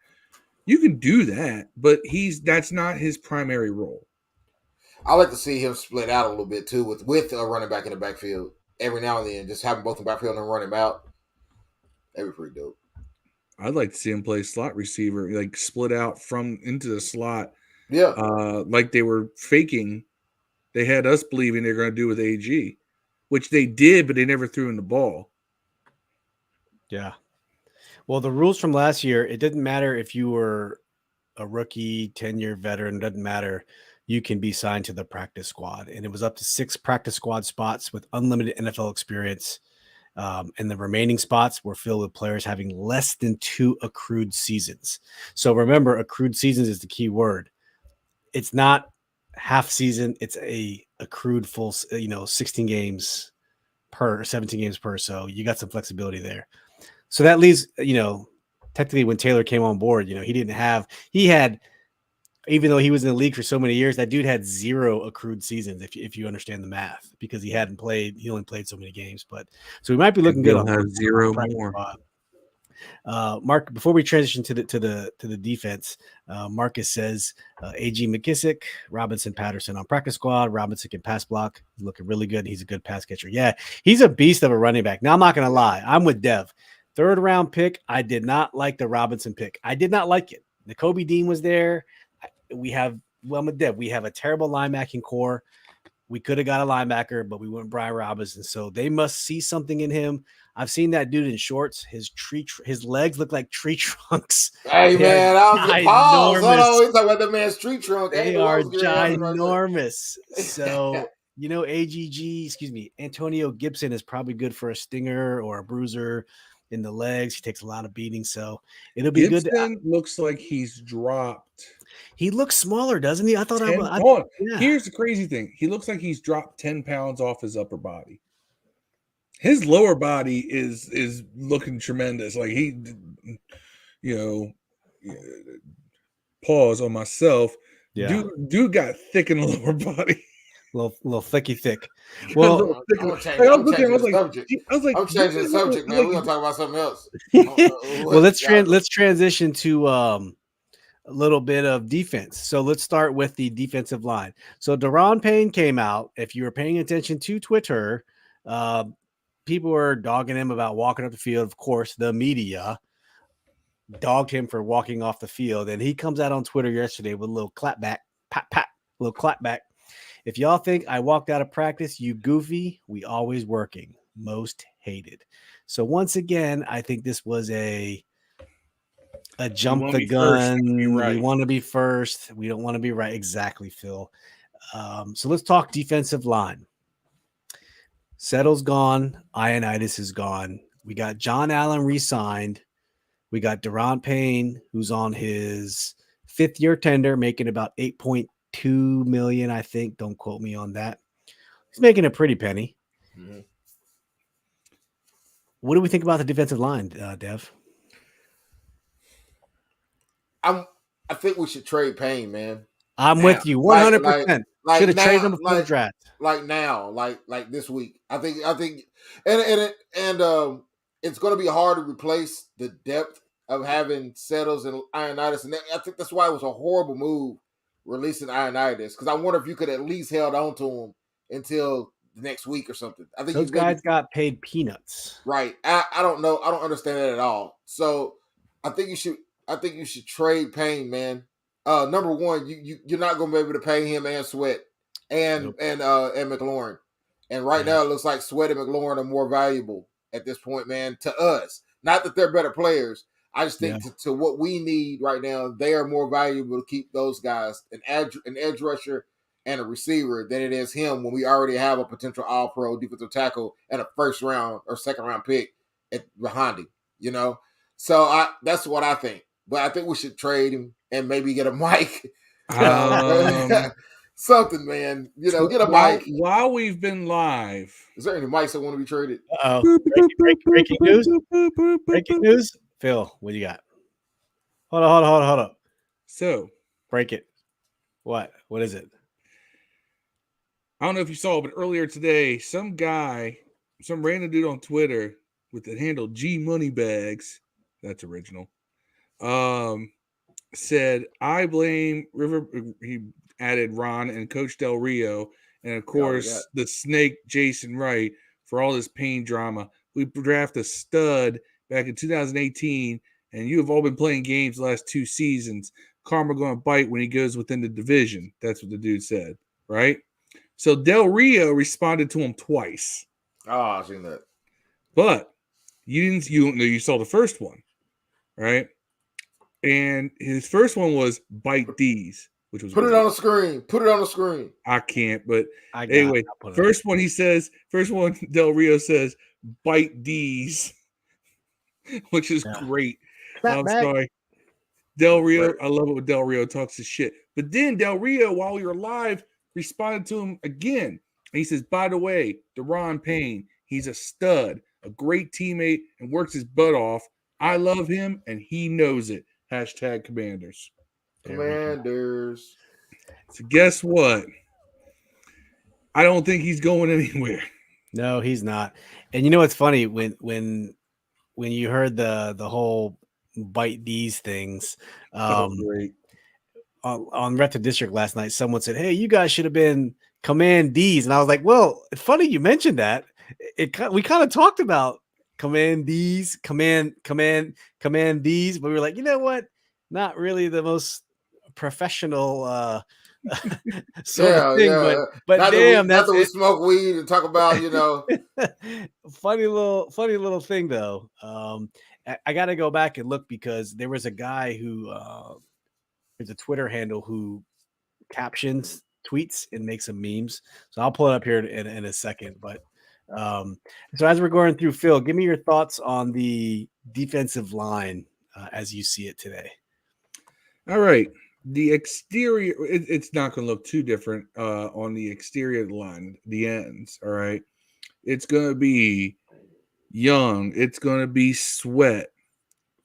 You can do that, but that's not his primary role. I like to see him split out a little bit too with a running back in the backfield every now and then. Just have them both in the backfield and run him out. That'd be pretty dope. I'd like to see him play slot receiver, like split out from into the slot. Yeah. Like they were faking. They had us believing they're going to do with AG, which they did, but they never threw in the ball. Yeah. Well, the rules from last year, it didn't matter if you were a rookie, 10-year veteran, it doesn't matter. You can be signed to the practice squad. And it was up to 6 practice squad spots with unlimited NFL experience. And the remaining spots were filled with players having less than 2 accrued seasons. So remember, accrued seasons is the key word. It's not half season. It's a accrued full, 16 games per, 17 games per. So you got some flexibility there. So that leaves, technically when Taylor came on board, he had, even though he was in the league for so many years, that dude had 0 accrued seasons. If you understand the math, because he only played so many games, but so we might be looking good on have 0 more. Mark, before we transition to the defense, Marcus says AG McKissick, Robinson, Patterson on practice squad. Robinson can pass block. He's looking really good. He's a good pass catcher. Yeah, he's a beast of a running back. Now I'm not gonna lie, I'm with Dev. 3rd round pick. I did not like the Robinson pick. I did not like it. The Kobe Dean was there. I'm with Dev. We have a terrible linebacking core. We could have got a linebacker, but we went Brian Robinson. So they must see something in him. I've seen that dude in shorts. His legs look like tree trunks. Hey, man, I was going to pause. Hold on. We're talking about the man's tree trunk. They are ginormous. So, Antonio Gibson is probably good for a stinger or a bruiser in the legs. He takes a lot of beating. So it'll be good. Gibson looks like he's dropped. He looks smaller, doesn't he? I thought yeah. Here's the crazy thing. He looks like he's dropped 10 pounds off his upper body. His lower body is looking tremendous. Like pause on myself. Yeah. Dude got thick in the lower body. Little thicky thick. Well, I'm changing the subject, man. We're gonna talk about something else. Well, let's transition to a little bit of defense. So let's start with the defensive line. So Daron Payne came out. If you were paying attention to Twitter, people were dogging him about walking up the field. Of course, the media dogged him for walking off the field, and he comes out on Twitter yesterday with a little clapback, little clapback. If y'all think I walked out of practice, you goofy. We always working. Most hated. So once again, I think this was a jump the gun. We want to be first. We don't want to be right. Exactly, Phil. So let's talk defensive line. Settle's gone. Ioannidis is gone. We got John Allen re-signed. We got Daron Payne, who's on his 5th-year tender, making about $8.2 million, I think. Don't quote me on that. He's making a pretty penny. Mm-hmm. What do we think about the defensive line, Dev? I think we should trade Payne, man. I'm with you 100%. Should have traded him before the draft. Like this week. I think, and it's going to be hard to replace the depth of having Settles and Ioannidis, and I think that's why it was a horrible move releasing Ioannidis, because I wonder if you could at least held on to him until the next week or something. I think those guys got paid peanuts, right? I don't know. I don't understand that at all. So I think you should trade Payne, man. Number one, you're not going to be able to pay him and Sweat and McLaurin. And right now, it looks like Sweat and McLaurin are more valuable at this point, man, to us. Not that they're better players. I just think to what we need right now, they are more valuable to keep those guys, an edge rusher and a receiver, than it is him when we already have a potential all-pro defensive tackle and a 1st round or 2nd round pick behind him, So that's what I think. But I think we should trade him and maybe get a mic. Something, man. You know, get a while, mic. while we've been live. Is there any mics that want to be traded? Uh-oh. Breaking news. Breaking news. Phil, what do you got? Hold on. So Break it. What? What is it? I don't know if you saw, but earlier today, some random dude on Twitter with the handle G Moneybags, that's original, said, I blame River. He added Ron and Coach Del Rio, and of course the snake Jason Wright for all this pain drama. We drafted a stud back in 2018, and you have all been playing games the last 2 seasons. Karma going to bite when he goes within the division. That's what the dude said, right? So Del Rio responded to him twice. Oh, I've seen that. But you saw the first one, right? And his first one was bite these, which was Put it on the screen. Put it on the screen. I can't, but anyway, first one Del Rio says bite these, which is great. I'm sorry. Del Rio, I love it when Del Rio talks his shit. But then Del Rio, while we were live, responded to him again. And he says, by the way, Deron Payne, he's a stud, a great teammate, and works his butt off. I love him, and he knows it. # Commanders. Commanders. So guess what? I don't think he's going anywhere. No, he's not. And you know what's funny? When you heard the whole bite these things, Great. on Retro District last night, someone said, "Hey, you guys should have been Command D's," and I was like, "Well, it's funny you mentioned that. We kind of talked about Command D's, Command D's, but we were like, you know what? Not really the most professional sort of thing, but damn, that's we smoke weed and talk about, you know." funny little thing though. I got to go back and look because there was a guy who there's a Twitter handle who captions tweets and makes some memes. So I'll pull it up here in a second. But so as we're going through, Phil, give me your thoughts on the defensive line as you see it today. All right. The exterior, it's not going to look too different on the exterior of the line, the ends. All right. It's going to be Young. It's going to be Sweat.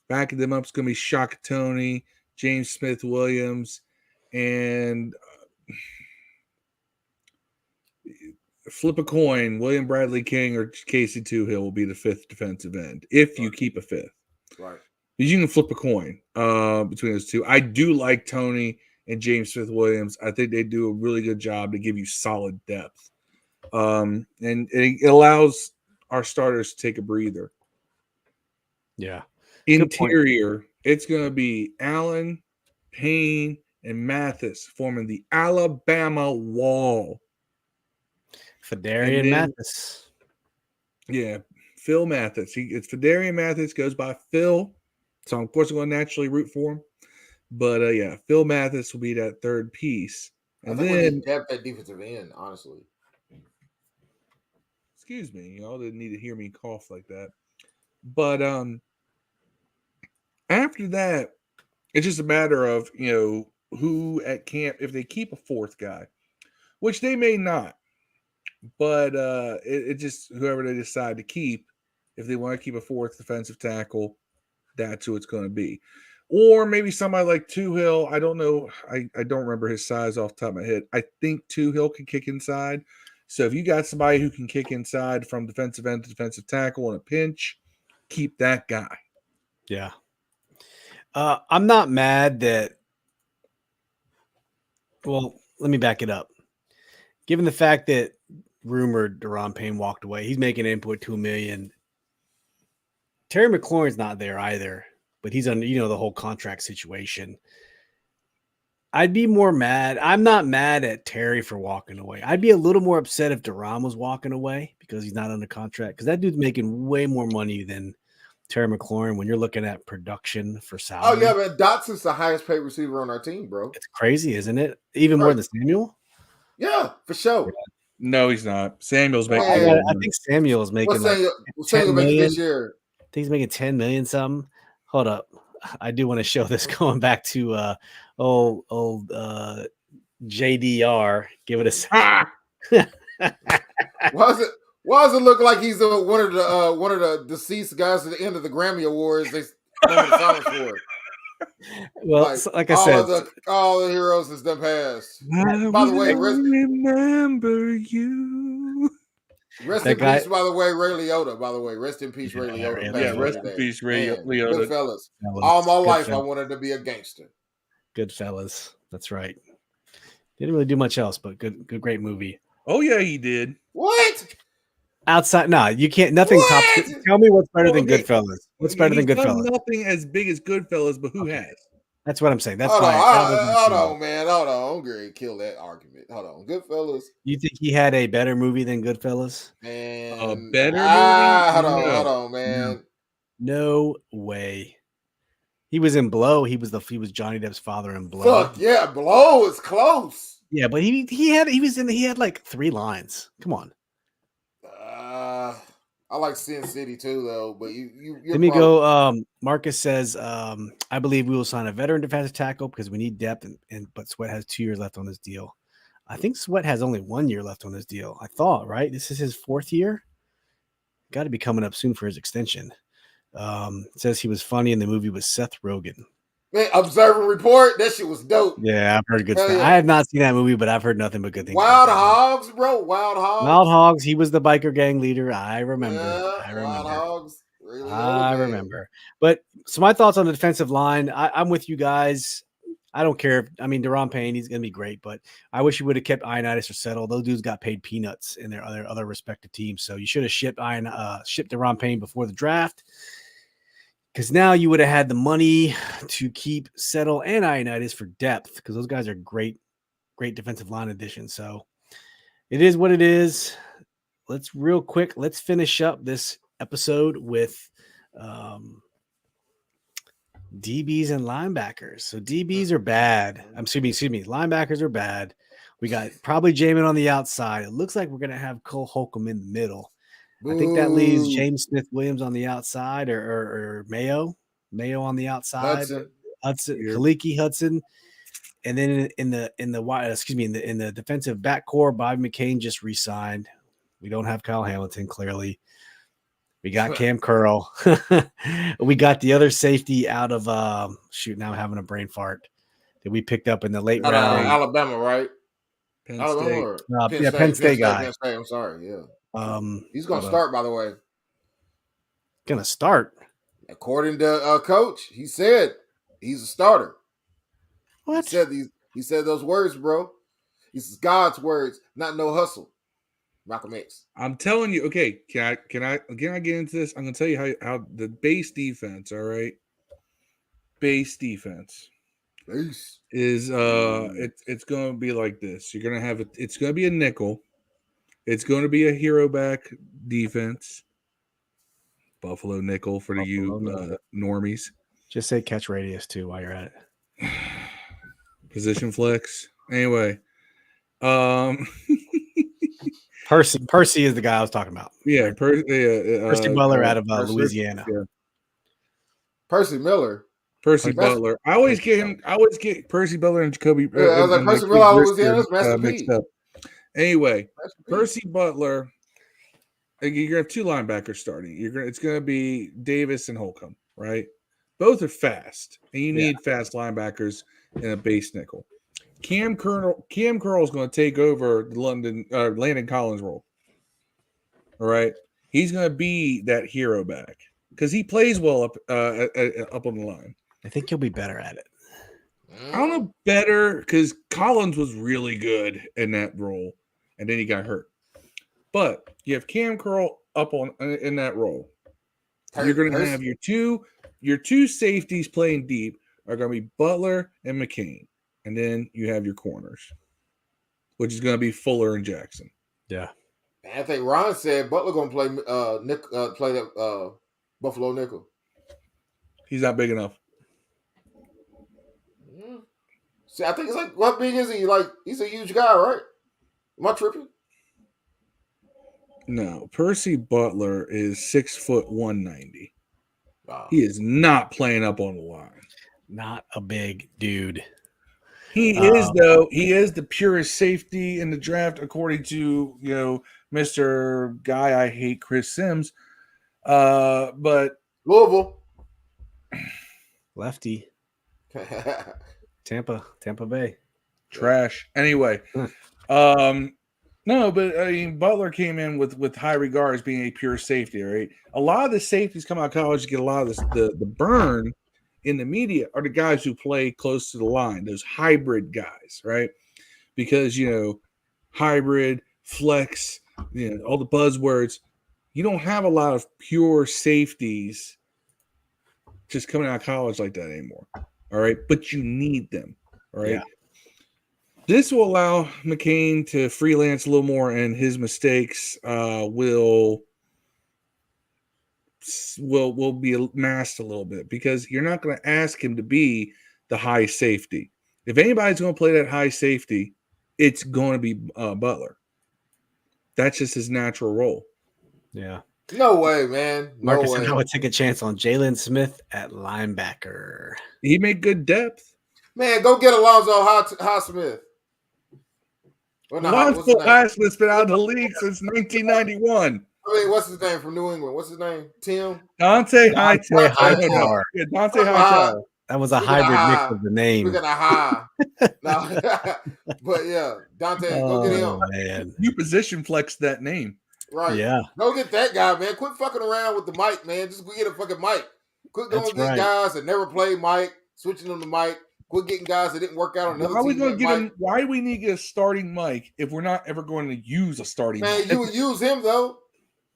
Backing them up is going to be Shaka Toney, James Smith-Williams, and flip a coin. William Bradley King or Casey Toohill will be the 5th defensive end if you keep a 5th. Right. Because you can flip a coin between those two. I do like Toney and James Smith-Williams. I think they do a really good job to give you solid depth. And it allows our starters to take a breather. Yeah. Interior, it's going to be Allen, Payne, and Mathis forming the Alabama wall. Fedarian Mathis. Yeah, Phil Mathis. It's Fedarian Mathis, goes by Phil. So, of course, I'm going to naturally root for him. But, yeah, Phil Mathis will be that third piece. And I think then we need depth at defensive end, honestly. Excuse me. Y'all didn't need to hear me cough like that. But after that, it's just a matter of, who at camp, if they keep a 4th guy, which they may not. But it just, whoever they decide to keep, if they want to keep a 4th defensive tackle, that's who it's going to be. Or maybe somebody like Toohill. I don't know. I don't remember his size off the top of my head. I think Toohill can kick inside. So if you got somebody who can kick inside from defensive end to defensive tackle in a pinch, keep that guy. Yeah. I'm not mad that. Well, let me back it up. Given the fact that rumored Deron Payne walked away, he's making $8.2 million. Terry McLaurin's not there either, but he's under, the whole contract situation. I'd be more mad. I'm not mad at Terry for walking away. I'd be a little more upset if Deron was walking away because he's not under contract, because that dude's making way more money than Terry McLaurin when you're looking at production for salary. Oh, yeah, man. Dotson's the highest paid receiver on our team, bro. It's crazy, isn't it? Even more than Samuel? Yeah, for sure. No, he's not. Samuel's making. I think Samuel's making what's Samuel making this year? I think he's making $10 million something. Hold up. I do want to show this going back to old JDR. Give it a second. Ah! Why does it look like he's one of the deceased guys at the end of the Grammy Awards? They moment of silence for it. Well, like I said, all the heroes has done passed. I By the way, remember you. Rest in peace, by the way, Ray Liotta. By the way, rest in peace, Ray Liotta. Yeah, rest in peace, Ray Liotta. Goodfellas. All my life, I wanted to be a gangster. Goodfellas. That's right. Didn't really do much else, but good, great movie. Oh yeah, he did. What? Outside, no, you can't. Nothing tops. Tell me what's better than Goodfellas. What's better than Goodfellas? Nothing as big as Goodfellas, but who has? That's what I'm saying. That's hold why. on, man. Hold on. I'm going to kill that argument. Hold on. Goodfellas. You think he had a better movie than Goodfellas? Man. A better movie? Hold on, man. No way. He was in Blow. He was Johnny Depp's father in Blow. Fuck yeah, Blow is close. Yeah, but he had like 3 lines. Come on. I like Sin City too, though. But let me go. Marcus says, I believe we will sign a veteran defensive tackle because we need depth, but Sweat has 2 years left on this deal. I think Sweat has only 1 year left on this deal. I thought, right? This is his 4th year. Got to be coming up soon for his extension. It says he was funny in the movie with Seth Rogen. Man, Observer Report, that shit was dope. Yeah, I've heard good stuff. Yeah. I have not seen that movie, but I've heard nothing but good things. Wild Hogs, bro. Wild Hogs. He was the biker gang leader. I remember. Wild Hogs. Really I remember. But so my thoughts on the defensive line, I'm with you guys. I don't care. I mean, Deron Payne, he's going to be great, but I wish he would have kept Ioannidis or Settle. Those dudes got paid peanuts in their other respective teams. So you should have shipped Deron Payne before the draft. Because now you would have had the money to keep Settle and Ioannidis for depth, because those guys are great defensive line additions. So it is what it is. Let's finish up this episode with DBs and linebackers. So DBs are bad. Excuse me. Linebackers are bad. We got probably Jamin on the outside. It looks like we're going to have Cole Holcomb in the middle. I think that leaves James Smith-Williams on the outside, or Mayo on the outside, Hudson, Kaliki Hudson, and then in the defensive backcourt, Bobby McCain just re-signed. We don't have Kyle Hamilton, clearly. We got Cam Curl. We got the other safety out of now I'm having a brain fart that we picked up in the late round. Alabama, right? Penn State. Penn State guy. Penn State, I'm sorry, yeah. He's going to Hold start, by the way. Going to start? According to coach, he said he's a starter. What? He said those words, bro. These God's words, not no hustle. Malcolm X. I'm telling you, okay, can I get into this? I'm going to tell you how the base defense, all right? Base defense is it's going to be like this. You're going to have it's going to be a nickel. It's going to be a hero back defense. Buffalo nickel for the normies. Just say catch radius too while you're at it. Position flex. Anyway. Percy is the guy I was talking about. Yeah, Percy Butler out of Louisiana. Yeah. Percy Miller. Percy Butler. I always get Percy Butler and Jacoby. I was like Percy Miller out of Louisiana mixed up. Anyway, Percy Butler. You're gonna have 2 linebackers starting. It's gonna be Davis and Holcomb, right? Both are fast, and you need fast linebackers in a base nickel. Cam Curl is going to take over the Landon Collins role. All right, he's going to be that hero back because he plays well up on the line. I think he'll be better at it. I don't know better because Collins was really good in that role, and then he got hurt. But you have Cam Curl up in that role. You're going to have your two safeties playing deep are going to be Butler and McCain, and then you have your corners, which is going to be Fuller and Jackson. Yeah, I think Ron said Butler going to play that Buffalo nickel. He's not big enough. See, I think it's like, what big is he? Like, he's a huge guy, right? Am I tripping? No, Percy Butler is 6'1", 190. Wow. He is not playing up on the line. Not a big dude. He is though. He is the purest safety in the draft, according to Mr. Guy I hate, Chris Sims. But Louisville. Lefty. Tampa Bay. Trash. Anyway, no, but I mean Butler came in with high regards being a pure safety, right? A lot of the safeties come out of college get a lot of this, the burn in the media are the guys who play close to the line, those hybrid guys, right? Because hybrid, flex, all the buzzwords. You don't have a lot of pure safeties just coming out of college like that anymore. All right, but you need them. All right. Yeah. This will allow McCain to freelance a little more, and his mistakes will be masked a little bit because you're not going to ask him to be the high safety. If anybody's going to play that high safety, it's going to be Butler. That's just his natural role. Yeah. No way, man. No Marcus way. and I would take a chance on Jalen Smith at linebacker. He made good depth. Man, go get Alonzo Highsmith. Alonzo Highsmith's been out of the league since 1991. I mean, what's his name from New England? What's his name? Tim? Dante Hightower. Yeah, Dante Hightower. That was a hybrid mix of the name. We're gonna high. No. But yeah, Dante, go get him. Man. You position flex that name. Right. Yeah. Go get that guy, man. Quit fucking around with the mic, man. Just go get a fucking mic. Quit going to get guys that never played Mike, switching them to Mike. Quit getting guys that didn't work out on another team. Why do we need to get a starting mic if we're not ever going to use a starting mic? Man, you would use him though.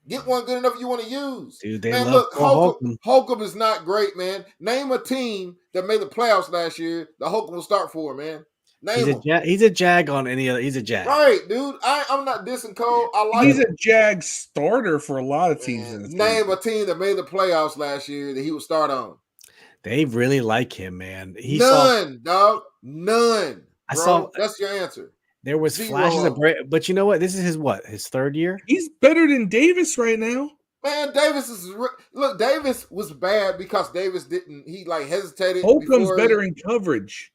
Get one good enough you want to use. Dude, they man, love look, Holcomb is not great, man. Name a team that made the playoffs last year that Holcomb will start for, man. He's a jag on any other. He's a jag. Right, dude. I'm not dissing Cole. He's a jag starter for a lot of teams. Name a team that made the playoffs last year that he would start on. They really like him, man. Dog. None. That's your answer. There was flashes of but you know what? This is his third year? He's better than Davis right now. Man, Davis was bad because Davis he hesitated. Holcomb's better in coverage.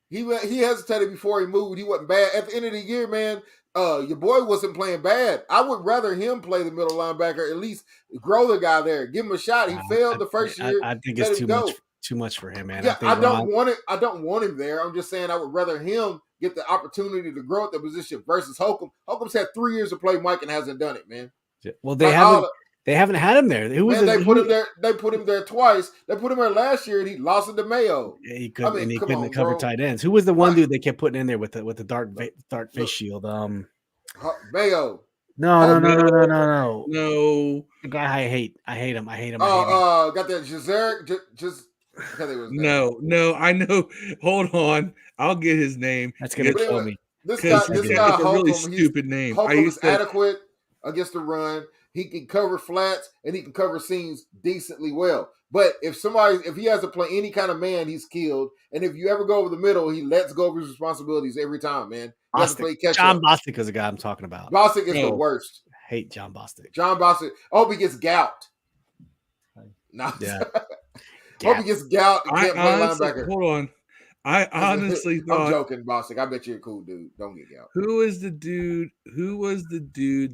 He hesitated before he moved. He wasn't bad. At the end of the year, man, your boy wasn't playing bad. I would rather him play the middle linebacker, at least grow the guy there. Give him a shot. He failed the first year. I think it's too much for him, man. Yeah, I don't want him there. I'm just saying I would rather him get the opportunity to grow at the position versus Holcomb. Holcomb's had 3 years to play Mike and hasn't done it, man. Well, they haven't had him there. They put him there. They put him there twice. They put him there last year, and he lost it to Mayo. Yeah, he couldn't cover tight ends. Who was the one dude they kept putting in there with the dark face shield? Mayo. No. No. The guy I hate. I hate him. Got that Jazaric. No. I know. Hold on. I'll get his name. That's gonna kill me. This guy, it's a really stupid name. Holcomb is adequate against the run. He can cover flats and he can cover seams decently well. But if he has to play any kind of man, he's killed. And if you ever go over the middle, he lets go of his responsibilities every time, man. John Bostic is the guy I'm talking about. Bostic is the worst. Hate John Bostic. I hope he gets gout. No. Yeah. Hope he gets gout and can't play linebacker. Hold on. I honestly thought. I'm joking, Bostic. I bet you're a cool dude. Don't get gout. Who was the dude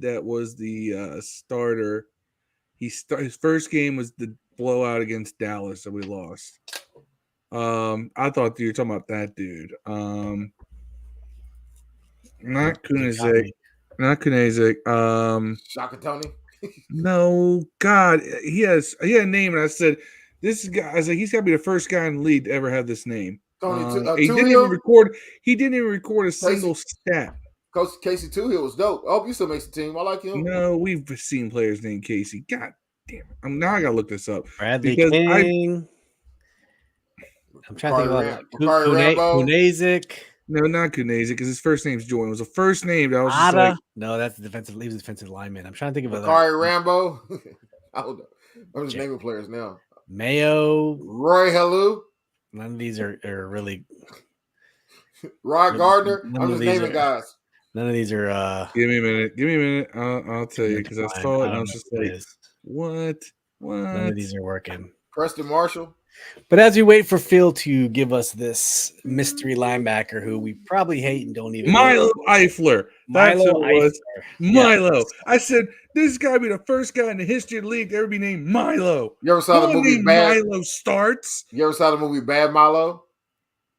that was the starter? His first game was the blowout against Dallas that we lost. I thought you were talking about that dude. Not Kunizek. Shaka Tony. No, God, he had a name, and I said, "This guy." I was like, "He's got to be the first guy in the league to ever have this name." He didn't even record. He didn't even record a single stat. Coach Casey Toohill was dope. I hope he still makes the team. I like him. No, we've seen players named Casey. God damn it! Now I gotta look this up. Bradley King. I'm trying to think about Kunazik. No, not Kunazik, because his first name's Jordan. It was a first name that was just like, no, that's the defensive. He was defensive lineman. I'm trying to think of Bakari Rambo. I don't know. I'm just naming players now. Mayo, Roy Hellu. None of these are really. Rod Gardner. I'm just naming guys. None of these are. Give me a minute. I'll tell you because I saw it and I was just like, what? None of these are working. Preston Marshall. But as we wait for Phil to give us this mystery linebacker who we probably hate and don't even Milo know. Eifler. That's Milo who it was. Eifler. Milo. Yes. I said, this got to be the first guy in the history of the league to ever be named Milo. You ever saw No the one movie named Bad? Milo Starts. You ever saw the movie Bad Milo?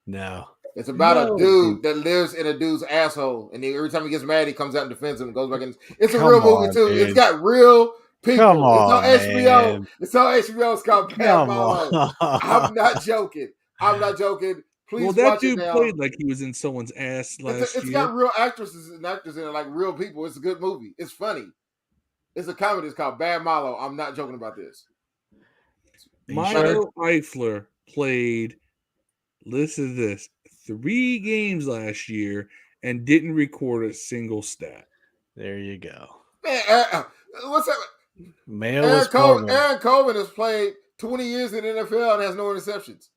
No. It's about No. a dude that lives in a dude's asshole, and every time he gets mad, he comes out and defends him and goes back in. It's a Come real movie on, too. dude. It's got real people. Come It's on on, HBO. man. It's on HBO. It's called Bad Come Milo. on. I'm not joking. I'm not joking. Please Well, that watch it dude now. played like he was in someone's ass last It's year. got real actresses and actors in it, like real people. It's a good movie. It's funny. It's a comedy. It's called Bad Milo. I'm not joking about this. Milo Eifler played, listen to this, 3 games last year and didn't record a single stat. There you go. Man, what's that? Mail was Aaron Coleman has played 20 years in the NFL and has no interceptions.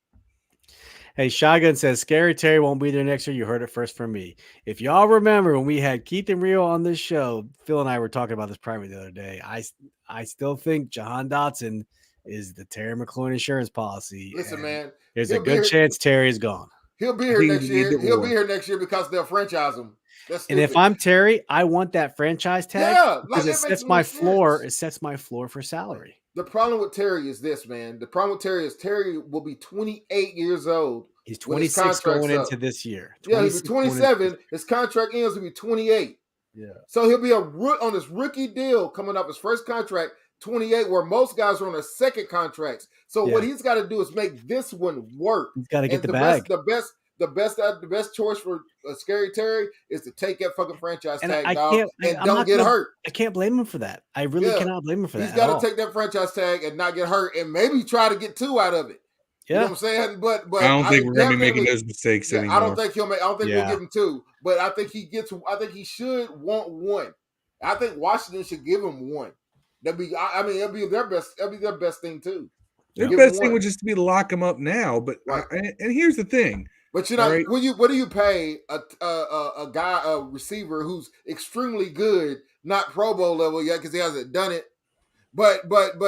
Hey, Shotgun says Scary Terry won't be there next year. You heard it first from me. If y'all remember when we had Keith and Rio on this show, Phil and I were talking about this privately the other day. I still think Jahan Dotson is the Terry McLaurin insurance policy. Listen, man, there's a good chance Terry is gone. He'll be here next year. He'll be here next year because they'll franchise him. That's stupid. And if I'm Terry, I want that franchise tag because it sets my floor. It sets my floor for salary. The problem with Terry is this, man. The problem with Terry is Terry will be 28 years old. He's 26 going into this year. Yeah, he'll be 27. His contract ends. He'll be 28. Yeah. So he'll be on his rookie deal coming up his first contract, 28, where most guys are on their second contracts. So what he's got to do is make this one work. He's got to get the bag. The best choice for Scary Terry is to take that fucking franchise tag, dog, and don't get hurt. I can't blame him for that. I really cannot blame him for that. He's got to take that franchise tag and not get hurt, and maybe try to get 2 out of it. Yeah. You know what I'm saying? But I don't think we're gonna be making those mistakes anymore. I don't think we'll give him 2, but I think he should want 1. I think Washington should give him 1. It'll be their best thing too. Their best thing would just be to lock him up now. But and here's the thing. But you know, right? What do you pay a receiver who's extremely good, not Pro Bowl level yet because he hasn't done it, but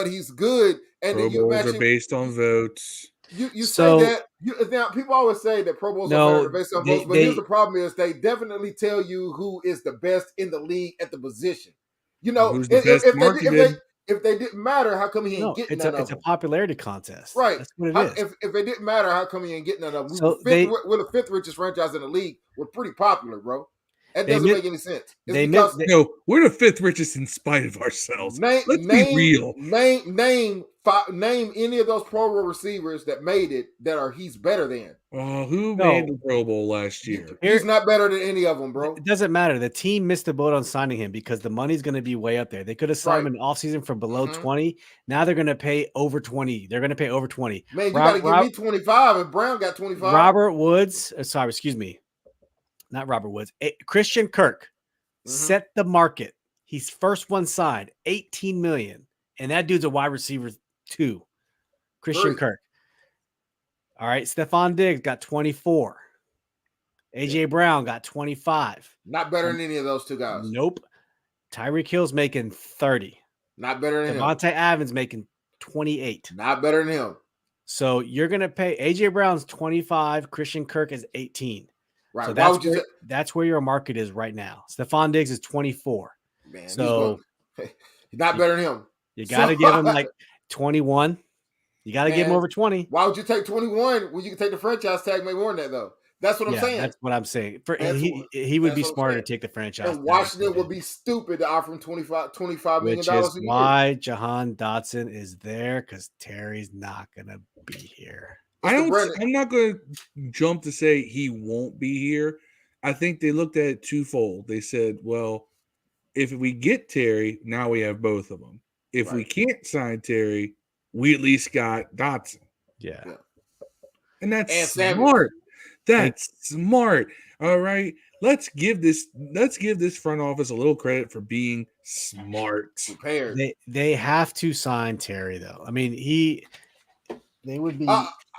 he's good. And Pro Bowls are based on votes. You say that now people always say that Pro Bowls are based on votes, but here's the problem: is they definitely tell you who is the best in the league at the position. You know, if they didn't matter, how come he ain't getting none of them? It's a popularity contest. Right. That's what it is. If it didn't matter, how come he ain't getting none of them? We're the 5th richest franchise in the league. We're pretty popular, bro. That doesn't make any sense. No, we're the 5th richest in spite of ourselves. Let's be real. Name any of those Pro Bowl receivers that made it he's better than. Who made the Pro Bowl last year? He's not better than any of them, bro. It doesn't matter. The team missed the boat on signing him because the money's going to be way up there. They could have signed him in offseason for below 20. Now they're going to pay over 20. They're going to pay over 20. Man, you got to give me 25, and Brown got 25. Robert Woods, excuse me. Not Robert Woods. Christian Kirk set the market. He's first one signed, $18 million. And that dude's a wide receiver 2. Christian Kirk. All right. Stephon Diggs got 24. AJ Brown got 25. Not better than any of those 2 guys. Nope. Tyreek Hill's making 30. Not better than him. Devontae Adams making 28. Not better than him. So you're going to pay AJ Brown's 25. Christian Kirk is 18. Right. So that's where your market is right now. Stephon Diggs is 24. Man, so he's not better than him. You got to give him like 21. You got to give him over 20. Why would you take 21 when you can take the franchise tag make more than that, though? That's what I'm saying. That's what I'm saying. He would be smarter to take the franchise. And Washington would be stupid to offer him $25 million. Which is why Jahan Dotson is there, because Terry's not going to be here. I'm not going to jump to say he won't be here. I think they looked at it twofold. They said, well, if we get Terry, now we have both of them. If we can't sign Terry, we at least got Dotson. Yeah. And that's smart. That's smart. All right. Let's give this front office a little credit for being smart. Prepared. They have to sign Terry, though. I mean, they would be.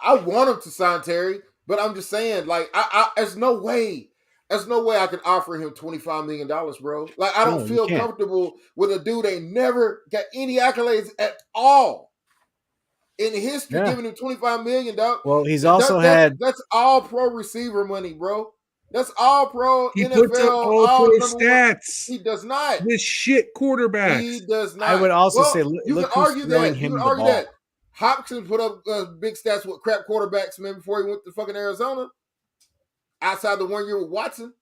I want him to sign Terry, but I'm just saying, like, there's no way I can offer him $25 million, bro. Like, I don't feel comfortable with a dude that never got any accolades at all. in history Yeah. giving him $25 million, dog. Well, he's also had. That's all pro receiver money, bro. That's all pro He puts up NFL, all all pro number one. stats He does not. with shit quarterbacks. He does not. I would also well, say, you look can who's argue throwing that. You him can the argue ball. that. Hopkins put up big stats with crap quarterbacks, man, before he went to fucking Arizona. Outside the 1 year with Watson,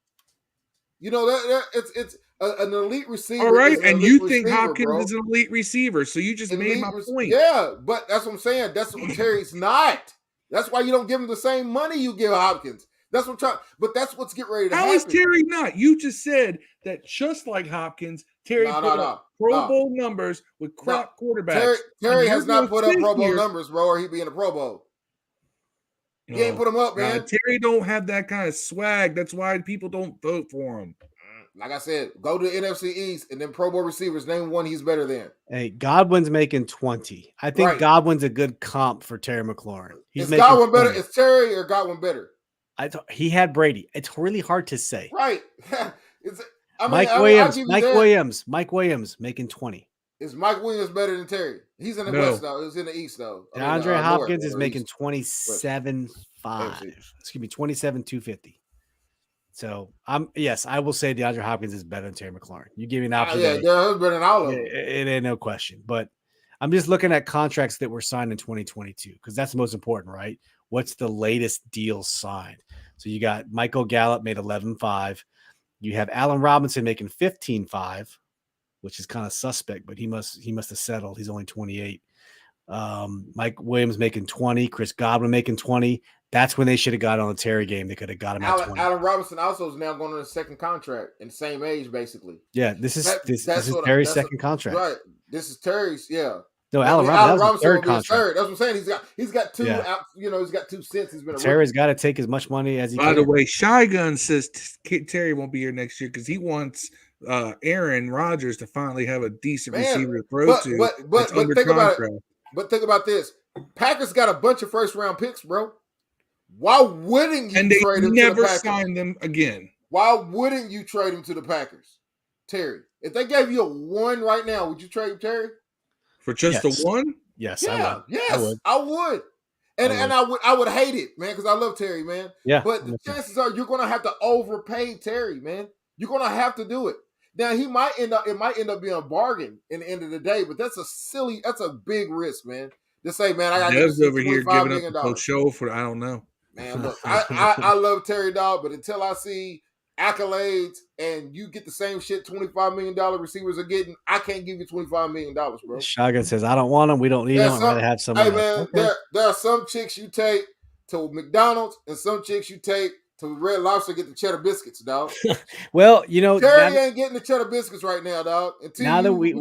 you know that it's an elite receiver. All right, is an and elite you think receiver, Hopkins bro. is an elite receiver, so you just made my point. Yeah, but that's what I'm saying. That's what Terry's not. That's why you don't give him the same money you give Hopkins. That's what I'm trying. But that's what's getting ready to How happen. is Terry not? You just said that just like Hopkins, Terry put up Pro Bowl numbers with crap quarterbacks. Terry has not put up Pro Bowl here. numbers, bro, or he'd be in the Pro Bowl. He ain't put them up, man. Terry don't have that kind of swag. That's why people don't vote for him. Like I said, go to the NFC East and then Pro Bowl receivers. Name one he's better than. Hey, Godwin's making 20. I think Godwin's a good comp for Terry McLaurin. Is Godwin better? Is Terry or Godwin better? He had Brady. It's really hard to say. Right. Mike Williams making 20. Is Mike Williams better than Terry? He's in the West though. He's in the East though. DeAndre Hopkins is making 27.5. Excuse me, 27.250. So I will say DeAndre Hopkins is better than Terry McLaurin. You give me an option. Yeah, they're better than all of them. It ain't no question. But I'm just looking at contracts that were signed in 2022 because that's the most important, right? What's the latest deal signed? So you got Michael Gallup made 11.5. You have Allen Robinson making 15.5, which is kind of suspect, but he must have settled. He's only 28. Mike Williams making 20. Chris Godwin making 20. That's when they should have got on the Terry game. They could have got him at 20. Allen Robinson also is now going on a second contract in the same age, basically. Yeah, this is Terry's second contract. Right. This is Terry's, yeah. No, Allen Robinson third contract. That's what I'm saying. He's got two he's got 2 cents. He's been Terry's got to take as much money as he can. By the way, Shy Gun says Terry won't be here next year because he wants Aaron Rodgers to finally have a decent receiver to throw to. But think about it. But think about this. Packers got a bunch of first round picks, bro. Why wouldn't you trade him to the Packers? Never sign them again. Why wouldn't you trade him to the Packers, Terry? If they gave you a 1 right now, would you trade Terry? For just a 1? Yes, yeah, I would. Yes, I would. And I would hate it, man, because I love Terry, man. Yeah. But the chances are you're gonna have to overpay Terry, man. You're gonna have to do it. Now it might end up being a bargain in the end of the day, but that's a big risk, man. To say, man, I got Dev's over here giving up a show for I don't know. Man, look, I love Terry Dog, but until I see accolades and you get the same shit $25 million receivers are getting, I can't give you $25 million, bro. Shotgun says, I don't want them. We don't need them. I'd rather have somebody. Hey, man, there are some chicks you take to McDonald's and some chicks you take to Red Lobster get the cheddar biscuits, dog. Well, Terry ain't getting the cheddar biscuits right now, dog. Now that we could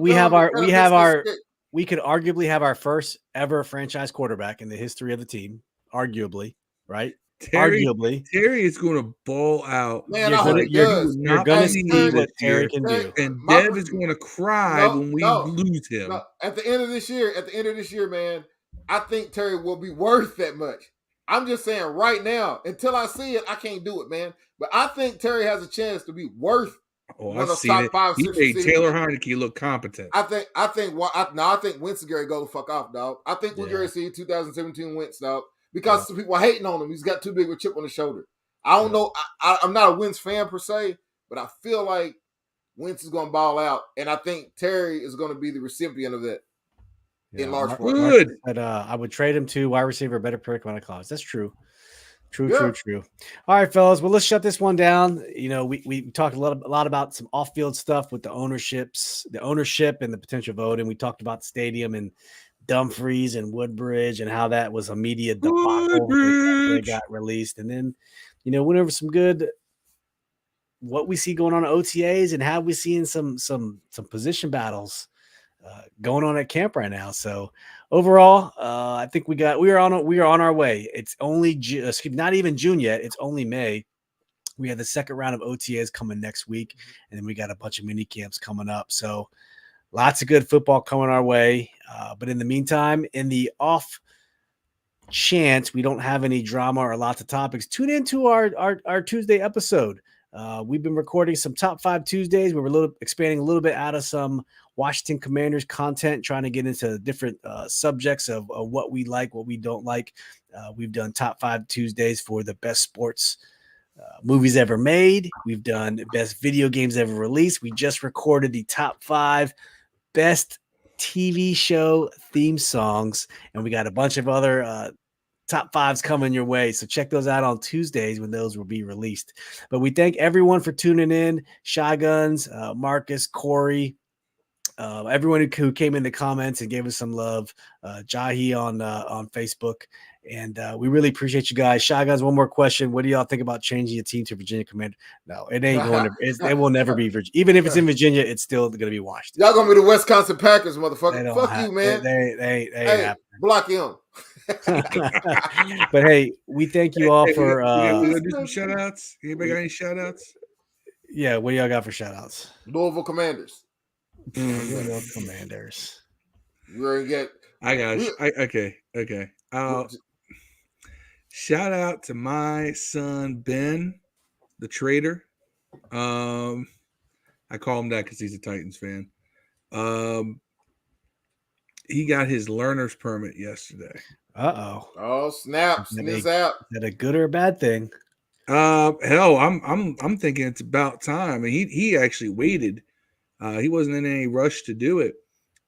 arguably have our first ever franchise quarterback in the history of the team, arguably, right? Terry is going to ball out. Man, you're going to see what Terry can do. And Dev is going to cry when we lose him. No. At the end of this year, man, I think Terry will be worth that much. I'm just saying right now, until I see it, I can't do it, man. But I think Terry has a chance to be worth one of those top 5, 6 he made Taylor Heineke look competent. I think Wentz is going to go the fuck off, dog. I think we're going to see 2017 Wentz, dog. Because some people are hating on him. He's got too big of a chip on his shoulder. I don't know. I'm not a Wentz fan per se, but I feel like Wentz is going to ball out. And I think Terry is going to be the recipient of that in large part. Good. But I would trade him to wide receiver, better pick when I clause. That's true. True. All right, fellas. Well, let's shut this one down. We talked a lot about some off-field stuff with the ownership and the potential vote. And we talked about the stadium and Dumfries and Woodbridge and how that was a media debacle they got released. And then, went over some good what we see going on at OTAs and how we seeing some position battles going on at camp right now. So overall, I think we are on our way. It's only not even June yet. It's only May. We have the second round of OTAs coming next week, and then we got a bunch of mini camps coming up. So lots of good football coming our way. But in the meantime, in the off chance we don't have any drama or lots of topics, tune into our Tuesday episode. We've been recording some top 5 Tuesdays. We were expanding a little bit out of some Washington Commanders content, trying to get into different subjects of what we like, what we don't like. We've done top 5 Tuesdays for the best sports movies ever made. We've done best video games ever released. We just recorded the top 5 best TV show theme songs, and we got a bunch of other top 5s coming your way. So check those out on Tuesdays when those will be released. But we thank everyone for tuning in. Shotguns, Marcus, Corey, everyone who came in the comments and gave us some love. Jahi on Facebook. And we really appreciate you guys. Shotguns, one more question. What do y'all think about changing your team to Virginia Commander? No, it ain't going to. It will never be Virginia. Even if it's in Virginia, it's still going to be Washington. Y'all going to be the Wisconsin Packers, motherfucker. Fuck you, man. They hey, block him. But hey, we thank you all for we do some shout outs. Anybody got any shout outs? Yeah, what do y'all got for shout outs? Louisville Commanders. Louisville Commanders. We're gonna get okay. Shout out to my son Ben, the trader. I call him that because he's a Titans fan. He got his learner's permit yesterday. Oh snap! Sniz out. Is that a good or a bad thing? Hell, I'm thinking it's about time. And he actually waited. He wasn't in any rush to do it.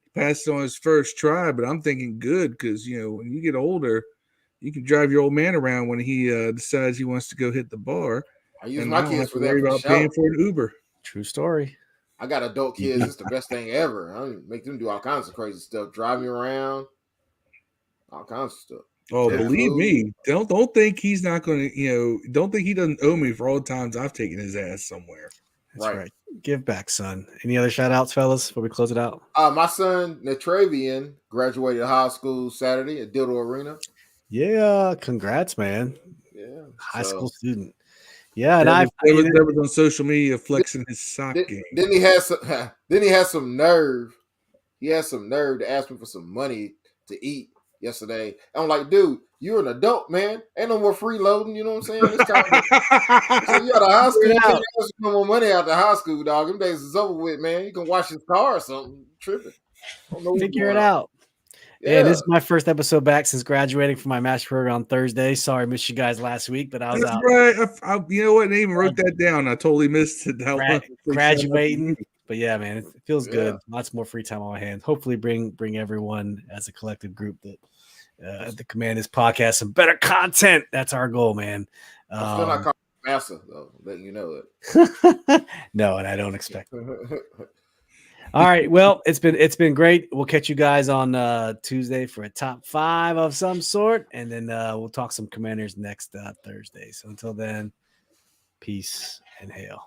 He passed on his first try, but I'm thinking good because when you get older, you can drive your old man around when he decides he wants to go hit the bar. I use my kids for that. Worry about paying for an Uber. True story. I got adult kids. It's the best thing ever. I make them do all kinds of crazy stuff, drive me around, all kinds of stuff. Oh, believe me, don't think he's not going to. Don't think he doesn't owe me for all the times I've taken his ass somewhere. That's right. Give back, son. Any other shout outs, fellas, before we close it out? My son Natravian graduated high school Saturday at Dildo Arena. Yeah, congrats, man. Yeah, high school student. Yeah, and I was on social media flexing his sock game. Then he had some nerve. He had some nerve to ask me for some money to eat yesterday. I'm like, dude, you're an adult, man. Ain't no more freeloading. You know what I'm saying? It's time so you out of high school. You can't ask no more money out of high school, dog. Them days is over with, man. You can wash his car or something. Tripping. Figure it out. Yeah, this is my first episode back since graduating from my master's program on Thursday. Sorry, I missed you guys last week, but I was out. Right. You know what? They even wrote that down. I totally missed it. Graduating. But yeah, man, it feels good. Lots more free time on my hands. Hopefully bring everyone as a collective group that the Commanders podcast some better content. That's our goal, man. I'm still not calling Massa, though, letting you know it. No, and I don't expect it. All right. Well, it's been great. We'll catch you guys on Tuesday for a top 5 of some sort, and then we'll talk some Commanders next Thursday. So until then, peace and hail.